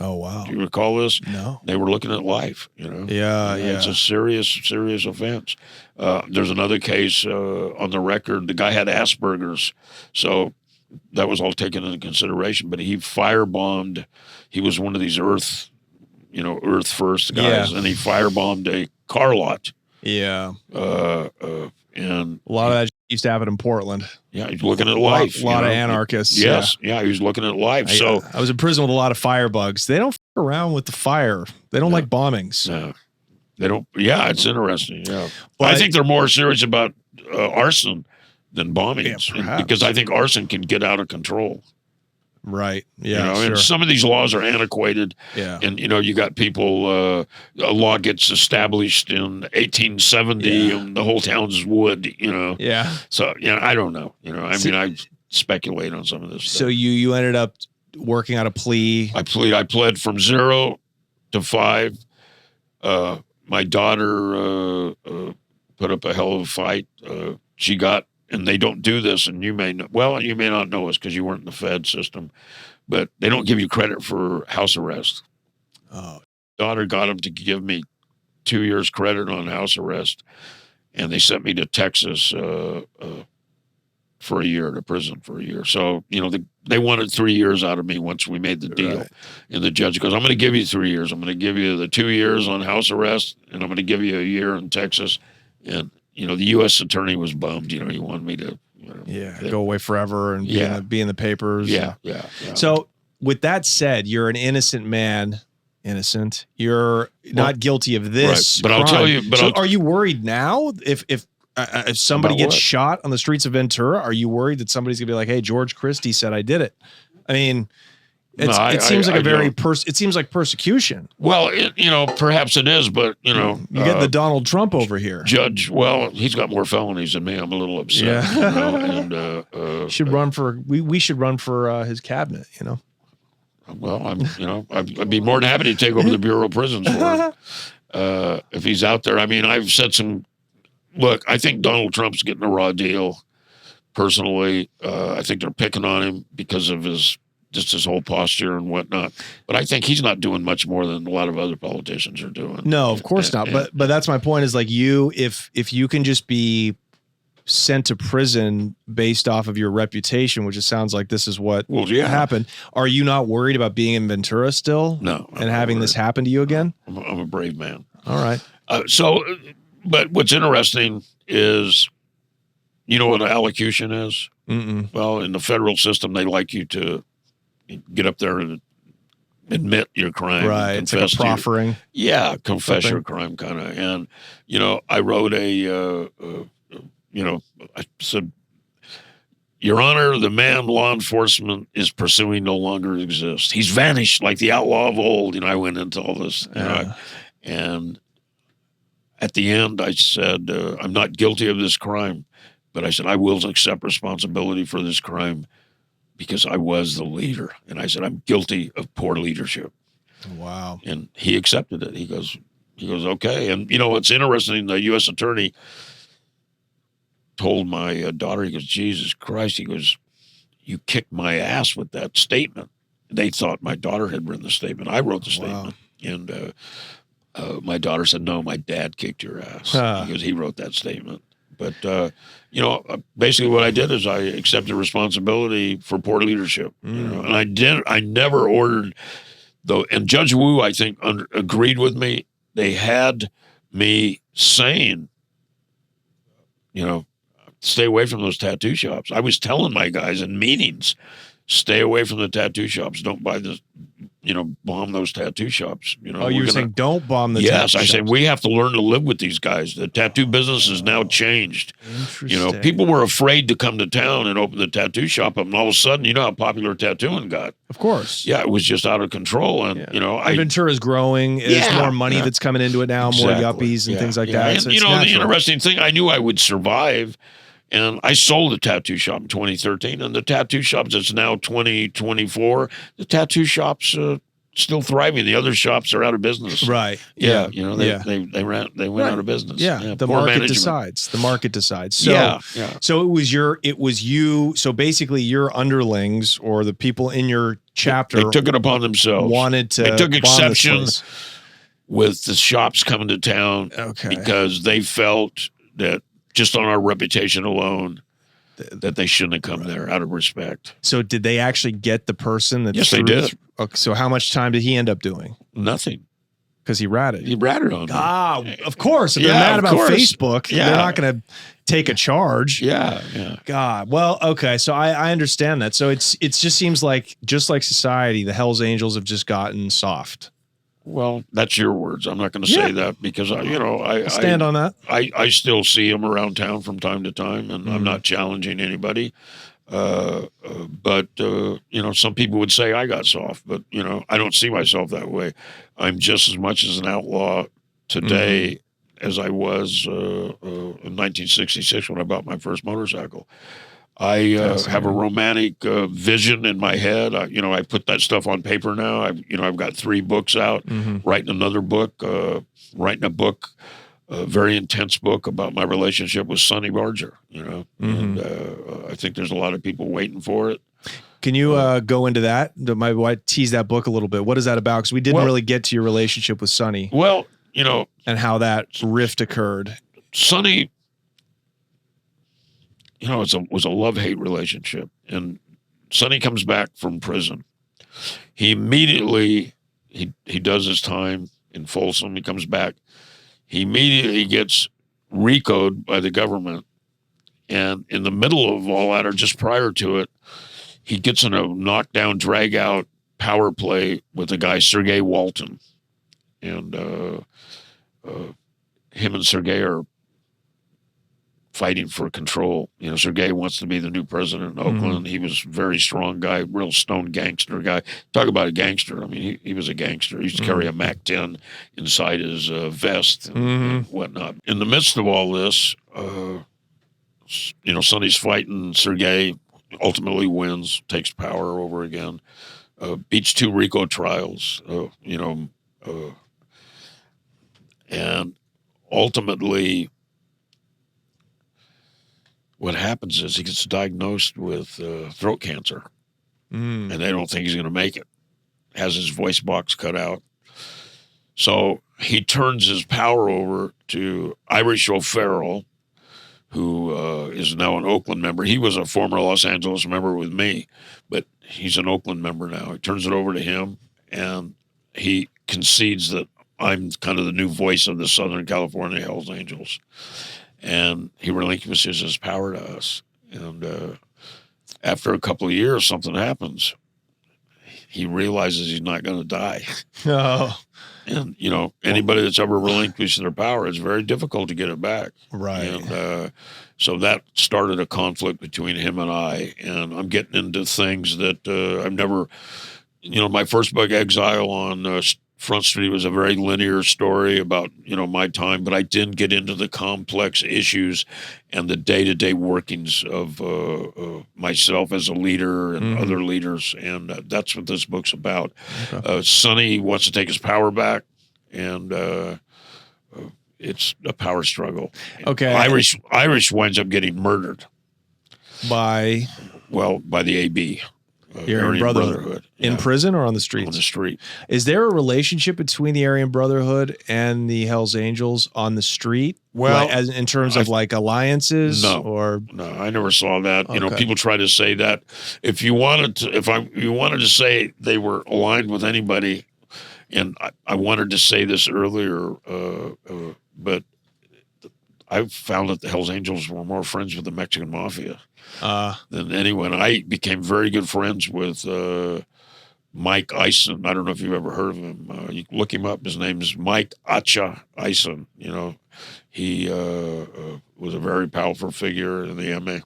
Oh, wow. Do you recall this? No. They were looking at life, Yeah. It's a serious offense. There's another case on the record. The guy had Asperger's, so that was all taken into consideration. But he firebombed. He was one of these Earth First guys, and he firebombed a car lot. Yeah. And a lot of that used to happen in Portland. Yeah, he's looking at life. A lot of anarchists. Yes, he was looking at life. I was in prison with a lot of firebugs. They don't f around with the fire. They don't like bombings. No, they don't. Yeah, it's interesting. Yeah, but I think they're more serious about arson than bombings, perhaps. because I think arson can get out of control. Right. Yeah. And some of these laws are antiquated. Yeah. And you got people. A law gets established in 1870, and the whole town's wood. Yeah. So I don't know. I speculate on some of this stuff. So you ended up working out a plea. I pled from 0 to 5. My daughter put up a hell of a fight. She got. And they don't do this, and you may not know this because you weren't in the Fed system, but they don't give you credit for house arrest. Oh, Daughter got them to give me 2 years credit on house arrest, and they sent me to Texas for a year, to prison for a year. So they wanted 3 years out of me once we made the deal, right. And the judge goes, "I'm going to give you 3 years. I'm going to give you the 2 years on house arrest, and I'm going to give you a year in Texas." And the U.S. attorney was bummed. He wanted me to, go away forever and be in the papers. Yeah. So with that said, you're an innocent man. Innocent. You're not guilty of this. Right. But crime. I'll tell you. But are you worried now if somebody gets what? shot on the streets of Ventura? Are you worried that somebody's gonna be like, "Hey, George Christie said I did it"? I mean. It seems like persecution. Well, perhaps it is, but you get the Donald Trump over here. Judge, well, he's got more felonies than me. I'm a little upset. Yeah. And should run for we should run for his cabinet. Well, I'd be more than happy to take over the Bureau of Prisons for him if he's out there. I mean, I've said some. Look, I think Donald Trump's getting a raw deal. Personally, I think they're picking on him because of his whole posture and whatnot. But I think he's not doing much more than a lot of other politicians are doing. No, of course not. But that's my point is like if you can just be sent to prison based off of your reputation, which it sounds like this is what happened. Are you not worried about being in Ventura still? No. And having this happen to you again? I'm a brave man. All right. So But what's interesting is, you know what an allocution is? Mm-mm. Well, in the federal system, they like you to get up there and admit your crime. Right. It's like a proffering. Confess your Something. crime kind of. And, I wrote I said, Your Honor, the man law enforcement is pursuing no longer exists. He's vanished like the outlaw of old. I went into all this, and at the end I said, I'm not guilty of this crime, but I said, I will accept responsibility for this crime because I was the leader. And I said, I'm guilty of poor leadership. Wow. And he accepted it. He goes, okay. And what's interesting, the U.S. attorney told my daughter, he goes, Jesus Christ, he goes, you kicked my ass with that statement. They thought my daughter had written the statement. I wrote the statement. And my daughter said, no, my dad kicked your ass because he wrote that statement. But, basically what I did is I accepted responsibility for poor leadership. And I never ordered, though. And Judge Wu, I think, agreed with me. They had me saying, stay away from those tattoo shops. I was telling my guys in meetings, stay away from the tattoo shops. Don't buy this, bomb those tattoo shops. You were saying don't bomb the tattoo shops. Yes, I said we have to learn to live with these guys. The tattoo business has now changed. Interesting. People were afraid to come to town and open the tattoo shop, and all of a sudden, how popular tattooing got. Of course. Yeah, it was just out of control, and Ventura's growing. There's more money that's coming into it now, more yuppies and things like that. And so the interesting thing, I knew I would survive. And I sold the tattoo shop in 2013, and the tattoo shops, it's now 2024. The tattoo shops still thriving. The other shops are out of business. Right. Yeah. They went out of business. Yeah. The market decides. The market decides. So, So it was you. So basically, your underlings or the people in your chapter, they took it upon themselves. They took exception with the shops coming to town, because they felt that, just on our reputation alone, that they shouldn't have come there out of respect. So did they actually get the person? Yes, they did. Okay, so how much time did he end up doing? Nothing. Because he ratted. He ratted on me. Of course. If they're mad about Facebook, they're not going to take a charge. Yeah. God. Well, okay. So I understand that. So it just seems like, just like society, the Hells Angels have just gotten soft. Well, that's your words. I'm not going to say that because I stand on that. I still see them around town from time to time, and I'm not challenging anybody. But some people would say I got soft, but I don't see myself that way. I'm just as much as an outlaw today as I was in 1966 when I bought my first motorcycle. I have a romantic vision in my head. I put that stuff on paper now. I've got 3 books out, writing another book, writing a book, a very intense book about my relationship with Sunny Barger, and I think there's a lot of people waiting for it. Can you go into that? Tease that book a little bit. What is that about? Because we didn't really get to your relationship with Sonny. Well, and how that rift occurred. Sonny, it was a love-hate relationship. And Sonny comes back from prison. He immediately, he does his time in Folsom. He comes back. He immediately gets RICO'd by the government. And in the middle of all that, or just prior to it, he gets in a knockdown, drag-out power play with a guy, Sergei Walton. And him and Sergei are fighting for control. Sergei wants to be the new president in Oakland. He was a very strong guy, real stone gangster guy. Talk about a gangster. I mean, he was a gangster. He used to carry a MAC-10 inside his vest and whatnot. In the midst of all this, Sonny's fighting Sergei, ultimately wins, takes power over again, beats 2 RICO trials, and ultimately, what happens is he gets diagnosed with throat cancer, and they don't think he's going to make it. Has his voice box cut out. So he turns his power over to Irish O'Farrell, who is now an Oakland member. He was a former Los Angeles member with me, but he's an Oakland member now. He turns it over to him, and he concedes that I'm kind of the new voice of the Southern California Hells Angels. And he relinquishes his power to us. And after a couple of years, something happens. He realizes he's not going to die. Oh. And, you know, anybody that's ever relinquished their power, it's very difficult to get it back. Right. And so that started a conflict between him and I. And I'm getting into things that I've never, you know, my first book, Exile on Front Street, was a very linear story about, you know, my time, but I didn't get into the complex issues and the day-to-day workings of myself as a leader and other leaders, and that's what this book's about. Okay. Sonny wants to take his power back, and it's a power struggle. Okay. Irish winds up getting murdered. By the AB. Aryan Brotherhood. In prison or on the streets? On the street. Is there a relationship between the Aryan Brotherhood and the Hells Angels on the street? Well, like, as in terms of like alliances? No, I never saw that. Okay. You know, people try to say that. If you wanted to say they were aligned with anybody, and I wanted to say this earlier, but I found that the Hells Angels were more friends with the Mexican Mafia than anyone. I became very good friends with Mike Ison. I don't know if you've ever heard of him. You can look him up. His name is Mike Acha Ison. You know, he was a very powerful figure in the MA.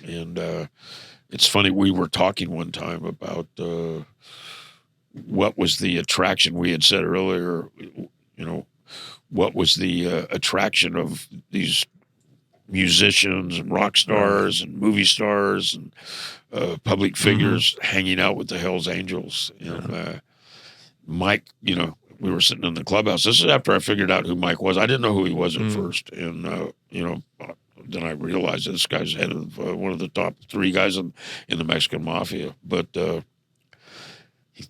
And it's funny, we were talking one time about what was the attraction. We had said earlier, you know, what was the attraction of these musicians and rock stars and movie stars and public figures hanging out with the Hells Angels. And Mike, you know, we were sitting in the clubhouse. This is after I figured out who Mike was. I didn't know who he was at first. And, you know, then I realized this guy's head of one of the top 3 guys in the Mexican Mafia. But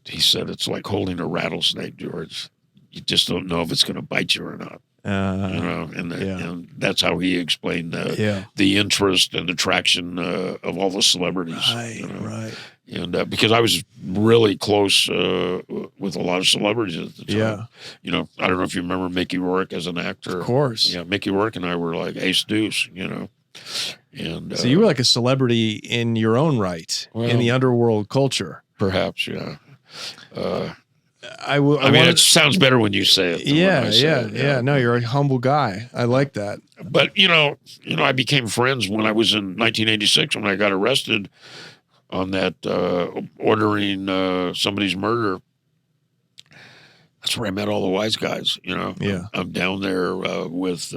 he said it's like holding a rattlesnake, George. You just don't know if it's going to bite you or not. You know, and that's how he explained the interest and attraction of all the celebrities. Right, you know? right. And because I was really close with a lot of celebrities at the time. Yeah. You know, I don't know if you remember Mickey Rourke as an actor. Of course. Yeah, Mickey Rourke and I were like ace deuce, you know. And so you were like a celebrity in your own right, in the underworld culture. Perhaps, yeah. I mean, it sounds better when you say it. Yeah. No, you're a humble guy. I like that. But you know, I became friends when I was in 1986 when I got arrested on that ordering somebody's murder. That's where I met all the wise guys. You know, I'm down there with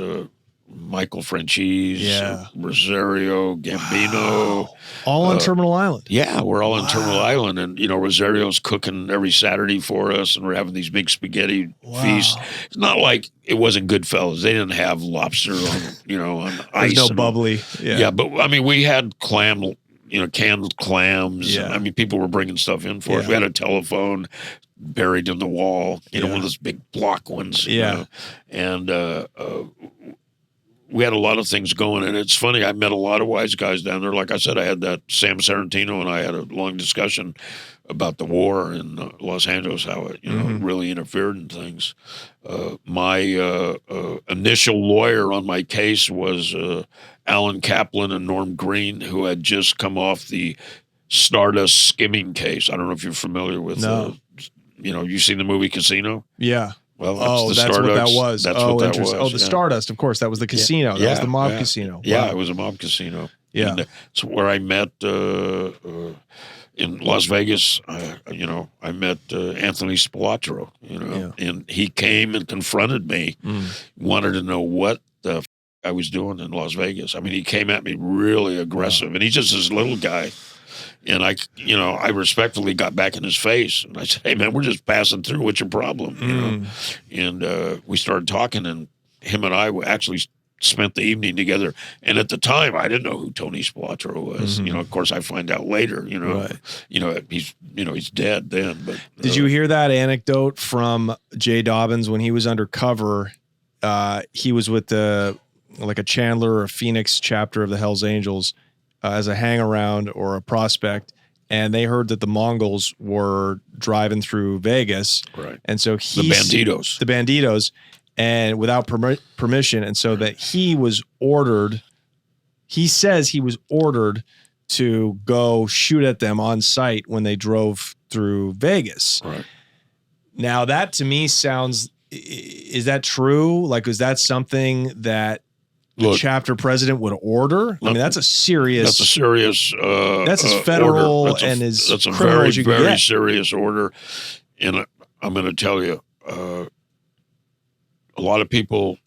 Michael Franchise, Rosario, Gambino. Wow. All on Terminal Island. Yeah, we're all on Terminal Island. And, you know, Rosario's cooking every Saturday for us, and we're having these big spaghetti feasts. It's not like it wasn't Goodfellas. They didn't have lobster on, you know, on ice. There's no bubbly. Yeah, but, I mean, we had canned clams. Yeah. And, I mean, people were bringing stuff in for us. We had a telephone buried in the wall, you know, one of those big block ones. Yeah. You know? And we had a lot of things going, and it's funny. I met a lot of wise guys down there. Like I said, I had that Sam Sarantino, and I had a long discussion about the war in Los Angeles, how it really interfered in things. My initial lawyer on my case was Alan Kaplan and Norm Green, who had just come off the Stardust skimming case. I don't know if you're familiar with. You know, you seen the movie Casino? Yeah. Well, that's what that was. That's what that was. Oh, the Stardust, of course. That was the casino. That was the mob casino. Yeah, it was a mob casino. Yeah. And that's where I met in Las Vegas. You know, I met Anthony Spilotro, you know, and he came and confronted me, wanted to know what the I was doing in Las Vegas. I mean, he came at me really aggressive, and he's just this little guy. And I respectfully got back in his face, and I said, "Hey, man, we're just passing through. What's your problem?" You know, and we started talking, and him and I actually spent the evening together. And at the time, I didn't know who Tony Spilotro was. You know, of course, I find out later. You know, he's dead then. But did you hear that anecdote from Jay Dobbins when he was undercover? He was with a Chandler or a Phoenix chapter of the Hells Angels. As a hang around or a prospect, and they heard that the Mongols were driving through Vegas. Right. And so The Banditos, and without permission. And so that he says he was ordered to go shoot at them on sight when they drove through Vegas. Right. Now that to me sounds, is that true? Like, is that something that the chapter president would order? I mean, that's a serious. That's a serious. That's as federal order. and as that's a criminal very, as you can very get. serious order. And I'm going to tell you, a lot of people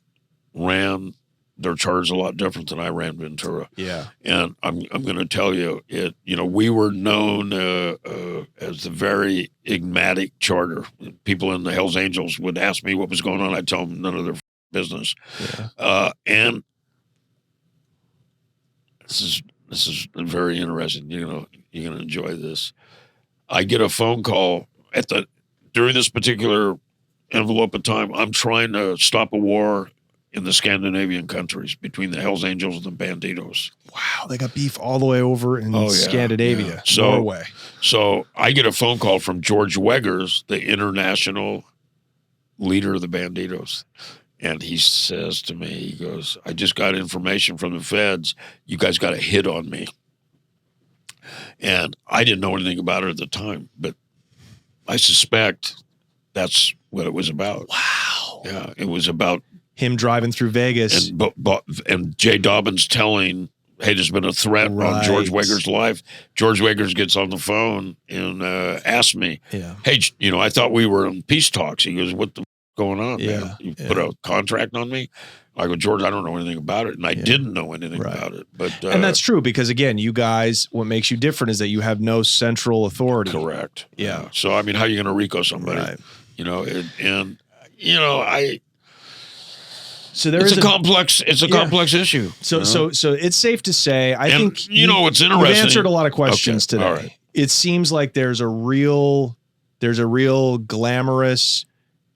ran their charge a lot different than I ran Ventura. Yeah. And I'm going to tell you, we were known as the very enigmatic charter. People in the Hells Angels would ask me what was going on. I'd tell them none of their business. Yeah. And this is very interesting. You're going to enjoy this. I get a phone call during this particular envelope of time. I'm trying to stop a war in the Scandinavian countries between the Hells Angels and the Banditos. Wow, they got beef all the way over in Scandinavia, Norway. So I get a phone call from George Weggers, the international leader of the Banditos. And he says to me, he goes, I just got information from the feds. You guys got a hit on me. And I didn't know anything about it at the time, but I suspect that's what it was about. Wow. Yeah, it was about him driving through Vegas. And Jay Dobbins telling, hey, there's been a threat on George Weggers' life. George Weggers gets on the phone and asks me, hey, I thought we were in peace talks. He goes, what the going on, man? You put a contract on me? I go, George, I don't know anything about it. And I didn't know anything about it. But and that's true because, again, you guys, what makes you different is that you have no central authority. Correct. Yeah. So, I mean, how are you going to RICO somebody? Right. So it's a complex issue. So it's safe to say, I think what's interesting. You've answered a lot of questions today. All right. It seems like there's a real glamorous,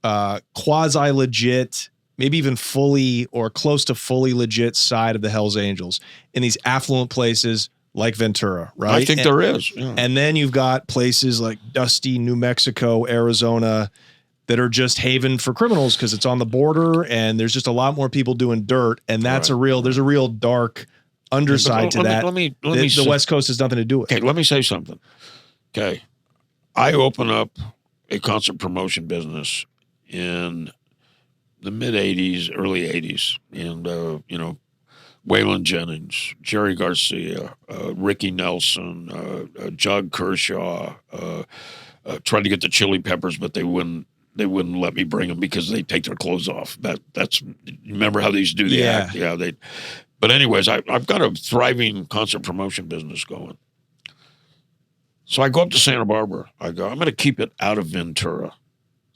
quasi-legit, maybe even fully or close to fully legit side of the Hells Angels in these affluent places like Ventura, right? I think there is. Yeah. And then you've got places like dusty New Mexico, Arizona, that are just haven for criminals because it's on the border and there's just a lot more people doing dirt. And that's there's a real dark underside to that. The West Coast has nothing to do with. Okay, let me say something. Okay. I open up a concert promotion business in the mid-'80s, early 80s. And, Waylon Jennings, Jerry Garcia, Ricky Nelson, Jug Kershaw, tried to get the Chili Peppers, but they wouldn't let me bring them because they take their clothes off. That's remember how they used to do the act? Yeah. But anyways, I've got a thriving concert promotion business going. So I go up to Santa Barbara. I go, I'm going to keep it out of Ventura.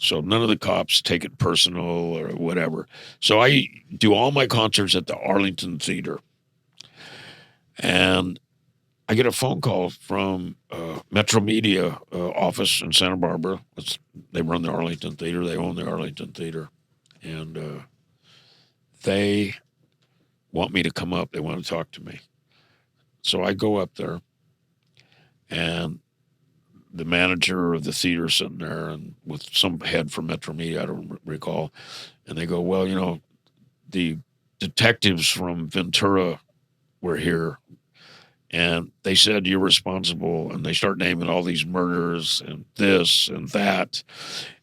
So none of the cops take it personal or whatever. So I do all my concerts at the Arlington Theater. And I get a phone call from Metro Media office in Santa Barbara. They run the Arlington Theater. They own the Arlington Theater. And they want me to come up. They want to talk to me. So I go up there, and the manager of the theater sitting there and with some head from Metro Media, I don't recall. And they go, well, the detectives from Ventura were here. And they said, you're responsible. And they start naming all these murders and this and that.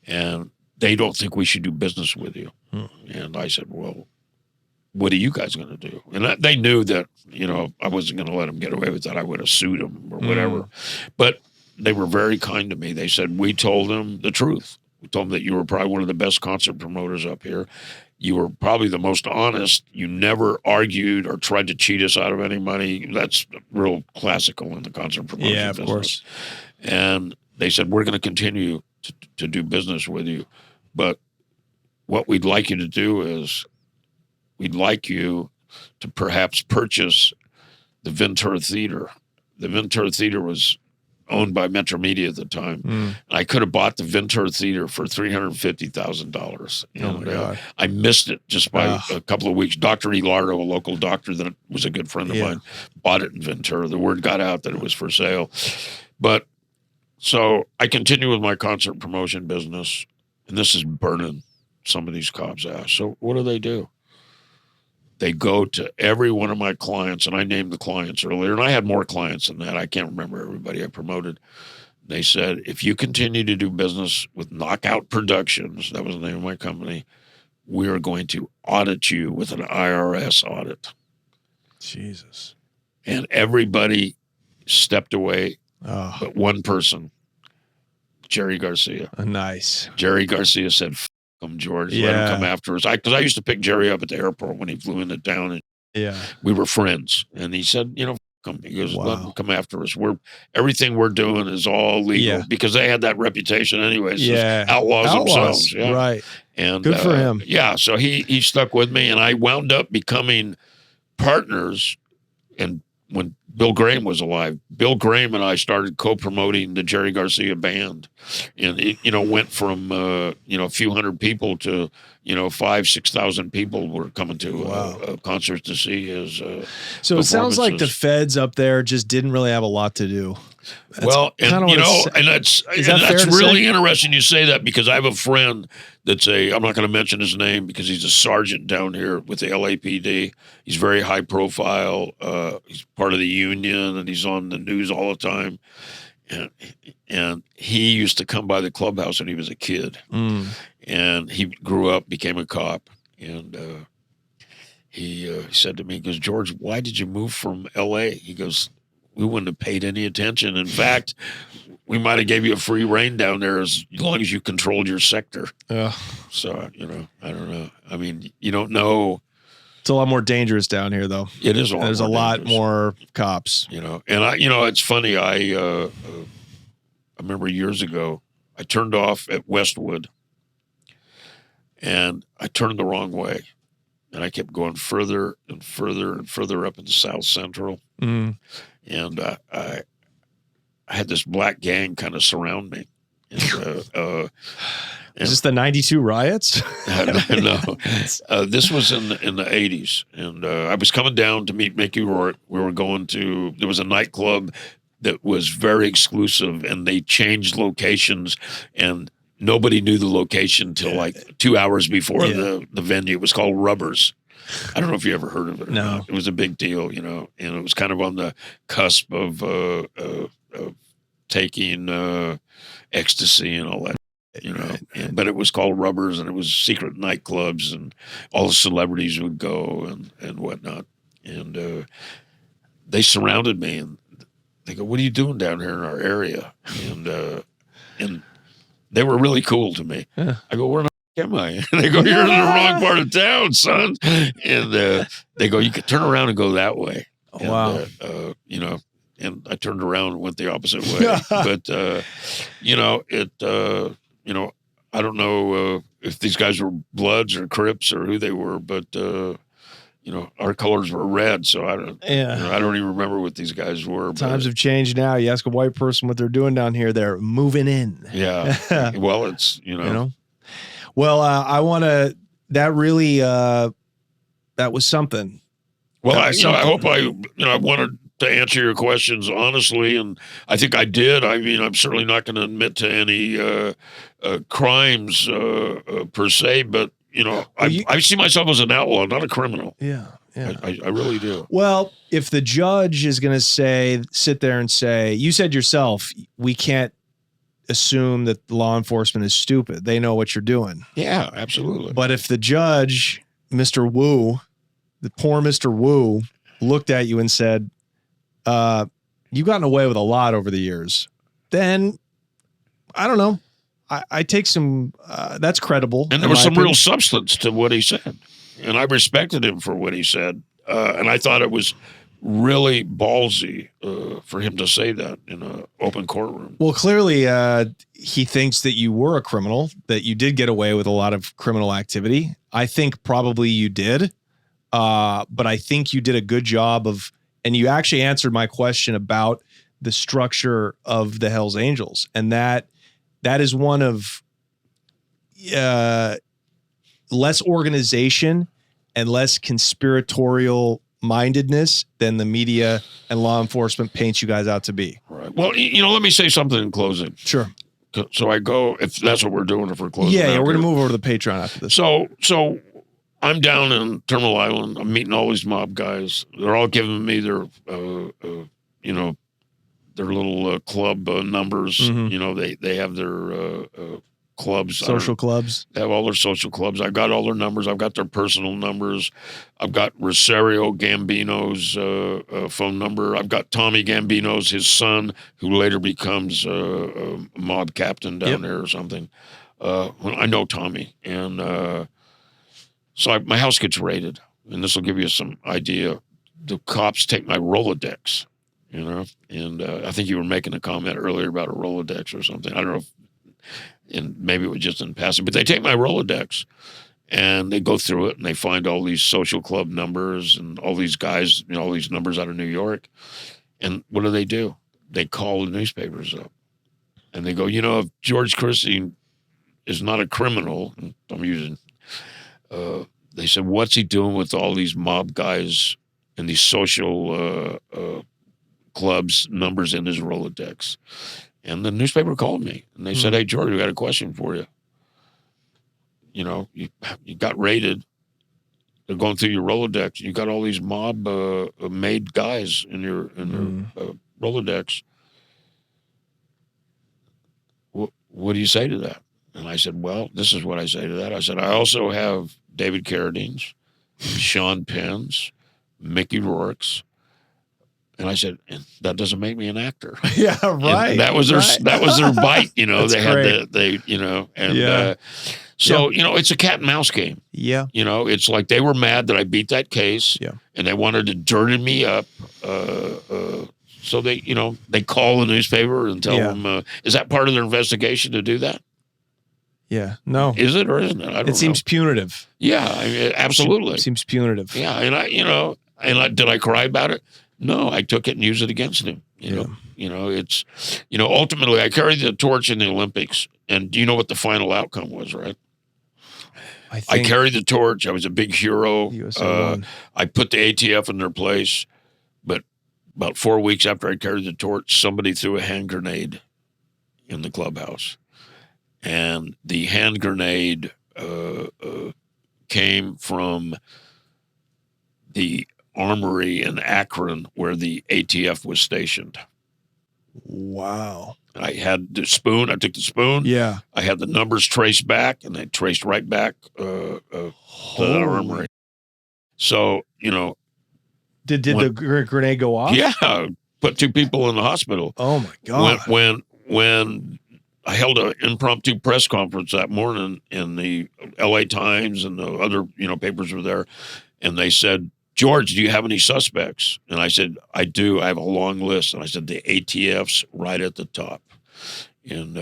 And they don't think we should do business with you. And I said, well, what are you guys going to do? And they knew that, I wasn't going to let them get away with that. I would have sued them or whatever. But they were very kind to me. They said, we told them the truth. We told them that you were probably one of the best concert promoters up here. You were probably the most honest. You never argued or tried to cheat us out of any money. That's real classical in the concert promotion business. Of course. And they said, we're going to continue to do business with you. But what we'd like you to do is we'd like you to perhaps purchase the Ventura Theater. The Ventura Theater was owned by Metro Media at the time. And I could have bought the Ventura Theater for $350,000. Oh my God. I missed it just by a couple of weeks. Dr. Elardo, a local doctor that was a good friend of mine, bought it in Ventura. The word got out that it was for sale. But so I continue with my concert promotion business, and this is burning some of these cops' ass. So what do? They go to every one of my clients, and I named the clients earlier, and I had more clients than that. I can't remember everybody I promoted. They said, if you continue to do business with Knockout Productions, that was the name of my company, we are going to audit you with an IRS audit. Jesus. And everybody stepped away, but one person, Jerry Garcia. Nice. Jerry Garcia said, "F him, George. Let him come after us." Because I used to pick Jerry up at the airport when he flew into town, and we were friends. And he said, "You know, f him." He goes, "Let him come after us. Everything we're doing is all legal," because they had that reputation anyways. Outlaws themselves. Yeah. Right. And good for him. Yeah. So he stuck with me, and I wound up becoming partners. And when Bill Graham was alive, Bill Graham and I started co-promoting the Jerry Garcia band, and it, went from a few hundred people to 5,000-6,000 people were coming to concerts to see his. So it sounds like the feds up there just didn't really have a lot to do. That's that's really interesting you say that, because I have a friend that's I'm not going to mention his name because he's a sergeant down here with the LAPD. He's very high profile. He's part of the union, and he's on the news all the time. And he used to come by the clubhouse when he was a kid, and he grew up, became a cop, and he said to me, he goes, "George, why did you move from LA?" He goes, "We wouldn't have paid any attention. In fact, we might have gave you a free rein down there as long as you controlled your sector." So, I don't know. I mean, you don't know. It's a lot more dangerous down here, though. It is. There's a lot more cops. And it's funny. I remember years ago, I turned off at Westwood, and I turned the wrong way, and I kept going further and further and further up into South Central. And I had this black gang kind of surround me. And, is this the '92 riots? No, this was in the '80s, and I was coming down to meet Mickey Rourke. We were going to. There was a nightclub that was very exclusive, and they changed locations, and nobody knew the location till like 2 hours before the venue. It was called Rubbers. I don't know if you ever heard of it or not. It was a big deal, and it was kind of on the cusp of taking ecstasy and all that, but it was called Rubbers, and it was secret nightclubs, and all the celebrities would go and whatnot. And they surrounded me, and they go, "What are you doing down here in our area?" And they were really cool to me. I go, "Where am I?" And they go, "You're in the wrong part of town, son." And they go, "You could turn around and go that way." And, wow. And I turned around and went the opposite way. But, I don't know if these guys were Bloods or Crips or who they were, but, our colors were red. So I don't even remember what these guys were. Times have changed now. You ask a white person what they're doing down here, they're moving in. Yeah. Well, it's, Well, I want to, that really, that was something. Well, I hope I wanted to answer your questions honestly, and I think I did. I mean, I'm certainly not going to admit to any crimes per se, but I see myself as an outlaw, not a criminal. Yeah. I really do. Well, if the judge is going to sit there and say, you said yourself, we can't assume that law enforcement is stupid. They know what you're doing. Yeah, absolutely. But if the judge, Mr. Wu, the poor Mr. Wu, looked at you and said, you've gotten away with a lot over the years, then I don't know. I take some, that's credible. And there was some real substance to what he said. And I respected him for what he said. And I thought it was really ballsy for him to say that in an open courtroom. Well, clearly he thinks that you were a criminal, that you did get away with a lot of criminal activity. I think probably you did. But I think you did a good job of, and you actually answered my question about the structure of the Hells Angels. And that is one of less organization and less conspiratorial mindedness than the media and law enforcement paints you guys out to be. Right. Well, let me say something in closing. Sure. So I go, if that's what we're doing, if we're closing. Yeah, we're going to move over to the Patreon after this. So I'm down in Terminal Island. I'm meeting all these mob guys. They're all giving me their, their little club numbers. Mm-hmm. They have their clubs. Social clubs. They have all their social clubs. I've got all their numbers. I've got their personal numbers. I've got Rosario Gambino's phone number. I've got Tommy Gambino's, his son, who later becomes a mob captain down there or something. I know Tommy. And so my house gets raided. And this will give you some idea. The cops take my Rolodex, and I think you were making a comment earlier about a Rolodex or something. I don't know if, and maybe it was just in passing, but they take my Rolodex and they go through it and they find all these social club numbers and all these guys, all these numbers out of New York. And what do? They call the newspapers up and they go, if George Christie is not a criminal, I'm using, they said, what's he doing with all these mob guys and these social clubs numbers in his Rolodex? And the newspaper called me, and they said, hey, George, we got a question for you. You got raided. They're going through your Rolodex. You got all these mob-made guys in your Rolodex. What do you say to that? And I said, well, this is what I say to that. I said, I also have David Carradine's, Sean Penn's, Mickey Rourke's. And I said, and that doesn't make me an actor. Yeah, right. And that was their bite, they had it's a cat and mouse game. Yeah. It's like they were mad that I beat that case. Yeah. And they wanted to dirty me up. So they call the newspaper and tell them, is that part of their investigation to do that? Yeah. No. Is it or isn't it? I don't know. It seems punitive. Yeah, absolutely. It seems punitive. Yeah, and did I cry about it? No, I took it and used it against him. It's ultimately I carried the torch in the Olympics, and do you know what the final outcome was, right? I carried the torch. I was a big hero. I put the ATF in their place, but about 4 weeks after I carried the torch, somebody threw a hand grenade in the clubhouse, and the hand grenade came from the armory in Akron where the ATF was stationed. Wow. I had the spoon. I took the spoon. Yeah. I had the numbers traced back, and they traced right back to the armory. So, Did the grenade go off? Yeah. Put 2 people in the hospital. Oh, my God. When I held an impromptu press conference that morning in the LA Times and the other, papers were there, and they said, George, do you have any suspects? And I said, I do. I have a long list. And I said, the ATF's right at the top. And,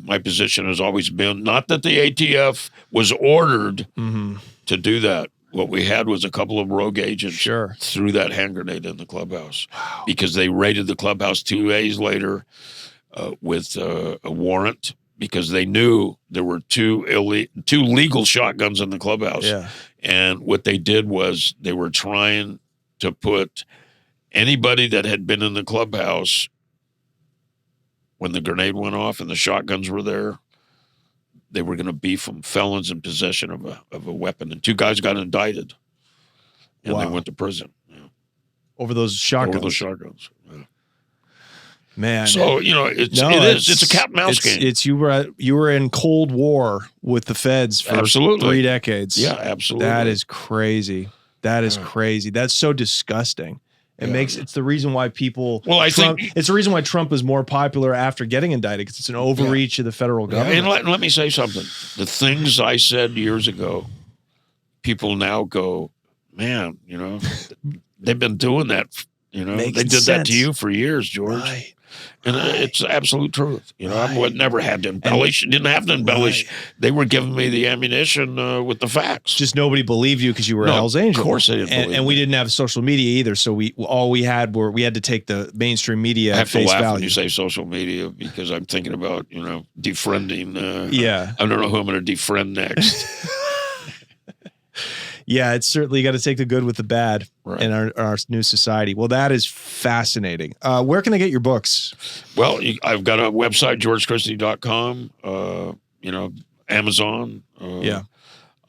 my position has always been, not that the ATF was ordered to do that. What we had was a couple of rogue agents threw that hand grenade in the clubhouse because they raided the clubhouse 2 days later with a warrant because they knew there were two legal shotguns in the clubhouse. Yeah. And what they did was they were trying to put anybody that had been in the clubhouse when the grenade went off and the shotguns were there, they were going to be from felons in possession of a weapon. And 2 guys got indicted, and they went to prison. Yeah. Over those shotguns? Over those shotguns, yeah. Man. So, it's a cat and mouse game. It's you were in Cold War with the feds for 3 decades. Yeah, absolutely. That is crazy. That is crazy. That's so disgusting. It's the reason why people. Well, it's the reason why Trump is more popular after getting indicted, because it's an overreach of the federal government. And let me say something. The things I said years ago, people now go, man, they've been doing that. They did that to you for years, George. Right. And it's absolute truth. I never had to embellish. Didn't have to embellish. Right. They were giving me the ammunition with the facts. Just nobody believed you because you were a Hell's Angel. Of course they didn't believe and we didn't have social media either. So we had to take the mainstream media I have at face to laugh value. when you say social media because I'm thinking about, defriending. Yeah. I don't know who I'm going to defriend next. Yeah, it's certainly, you got to take the good with the bad in our new society. Well, that is fascinating. Where can I get your books? Well, I've got a website, georgechristie.com, Amazon.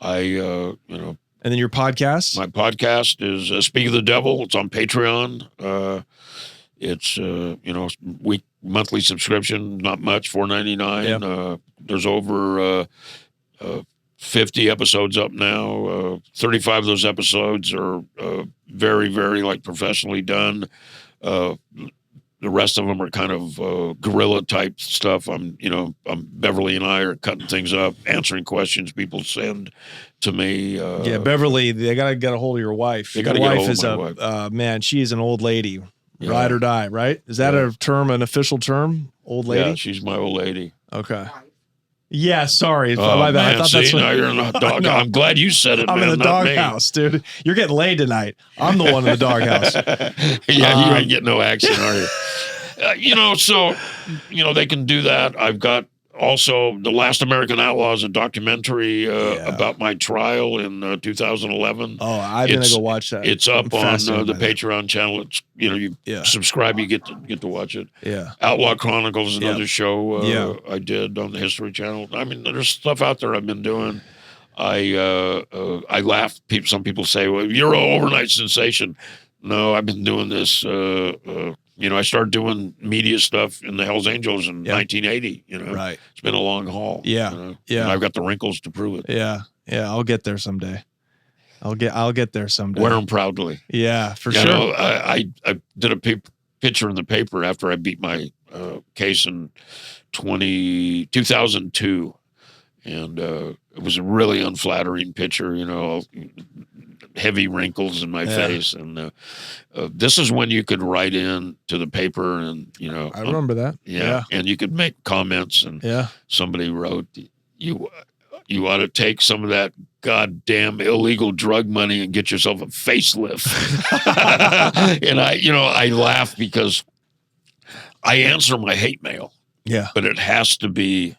And then your podcast? My podcast is Speak of the Devil. It's on Patreon. It's, monthly subscription, not much, $4.99. Yep. There's over 50 episodes up now. 35 of those episodes are very, very professionally done. The rest of them are kind of guerrilla type stuff. Beverly and I are cutting things up, answering questions people send to me. Beverly, they got to get a hold of your wife. They got to get a hold of my wife. Man, she is an old lady. Yeah. Ride or die, right? Is that a term, an official term? Old lady? Yeah, she's my old lady. Okay. Yeah, sorry. My bad. I thought that's what... now you're in the dog. No. I'm glad you said it, I'm in the doghouse, dude. You're getting laid tonight. I'm the one in the doghouse. Yeah, you ain't getting no action, are you? They can do that. I've got also The Last American Outlaw is a documentary about my trial in 2011. Oh, I'm going to go watch that. It's up on the Patreon channel. It's, you subscribe, you get to watch it. Yeah. Outlaw Chronicles is another show I did on the History Channel. I mean, there's stuff out there I've been doing. I laugh. Some people say, well, you're an overnight sensation. No, I've been doing this. I started doing media stuff in the Hells Angels in 1980. Right. It's been a long haul. Yeah, yeah. And I've got the wrinkles to prove it. Yeah, yeah. I'll get there someday. I'll get there someday. Wear them proudly. Yeah, for sure. I did a picture in the paper after I beat my case in 2002, and it was a really unflattering picture. Heavy wrinkles in my face, and this is when you could write in to the paper, and I remember that. Yeah, and you could make comments, and somebody wrote, "You ought to take some of that goddamn illegal drug money and get yourself a facelift." And I laugh because I answer my hate mail, but it has to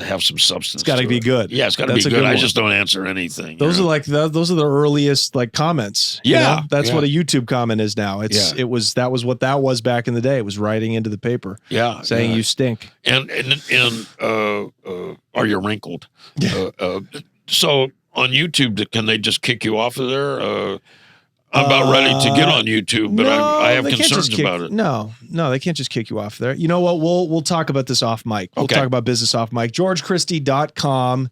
have some substance. It's got to be good. Yeah, it's got to be good. I just don't answer anything. Those are those are the earliest comments. Yeah, that's what a YouTube comment is now. That was what that was back in the day. It was writing into the paper. Yeah, saying you stink. And are you wrinkled? So on YouTube, can they just kick you off of there? I'm about ready to get on YouTube, but I have concerns about it. No, they can't just kick you off there. You know what? We'll talk about this off mic. We'll talk about business off mic. georgechristie.com.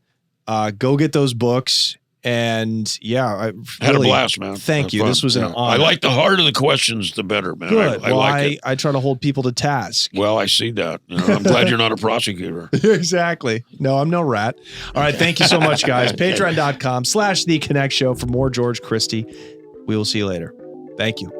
Go get those books. And I had a blast, man. Thank you. Fun. This was an honor. I like the harder the questions, the better, man. Good. I like it. I try to hold people to task. Well, I see that. I'm glad you're not a prosecutor. Exactly. No, I'm no rat. All right. Thank you so much, guys. Patreon.com/The Connect Show for more George Christie. We will see you later. Thank you.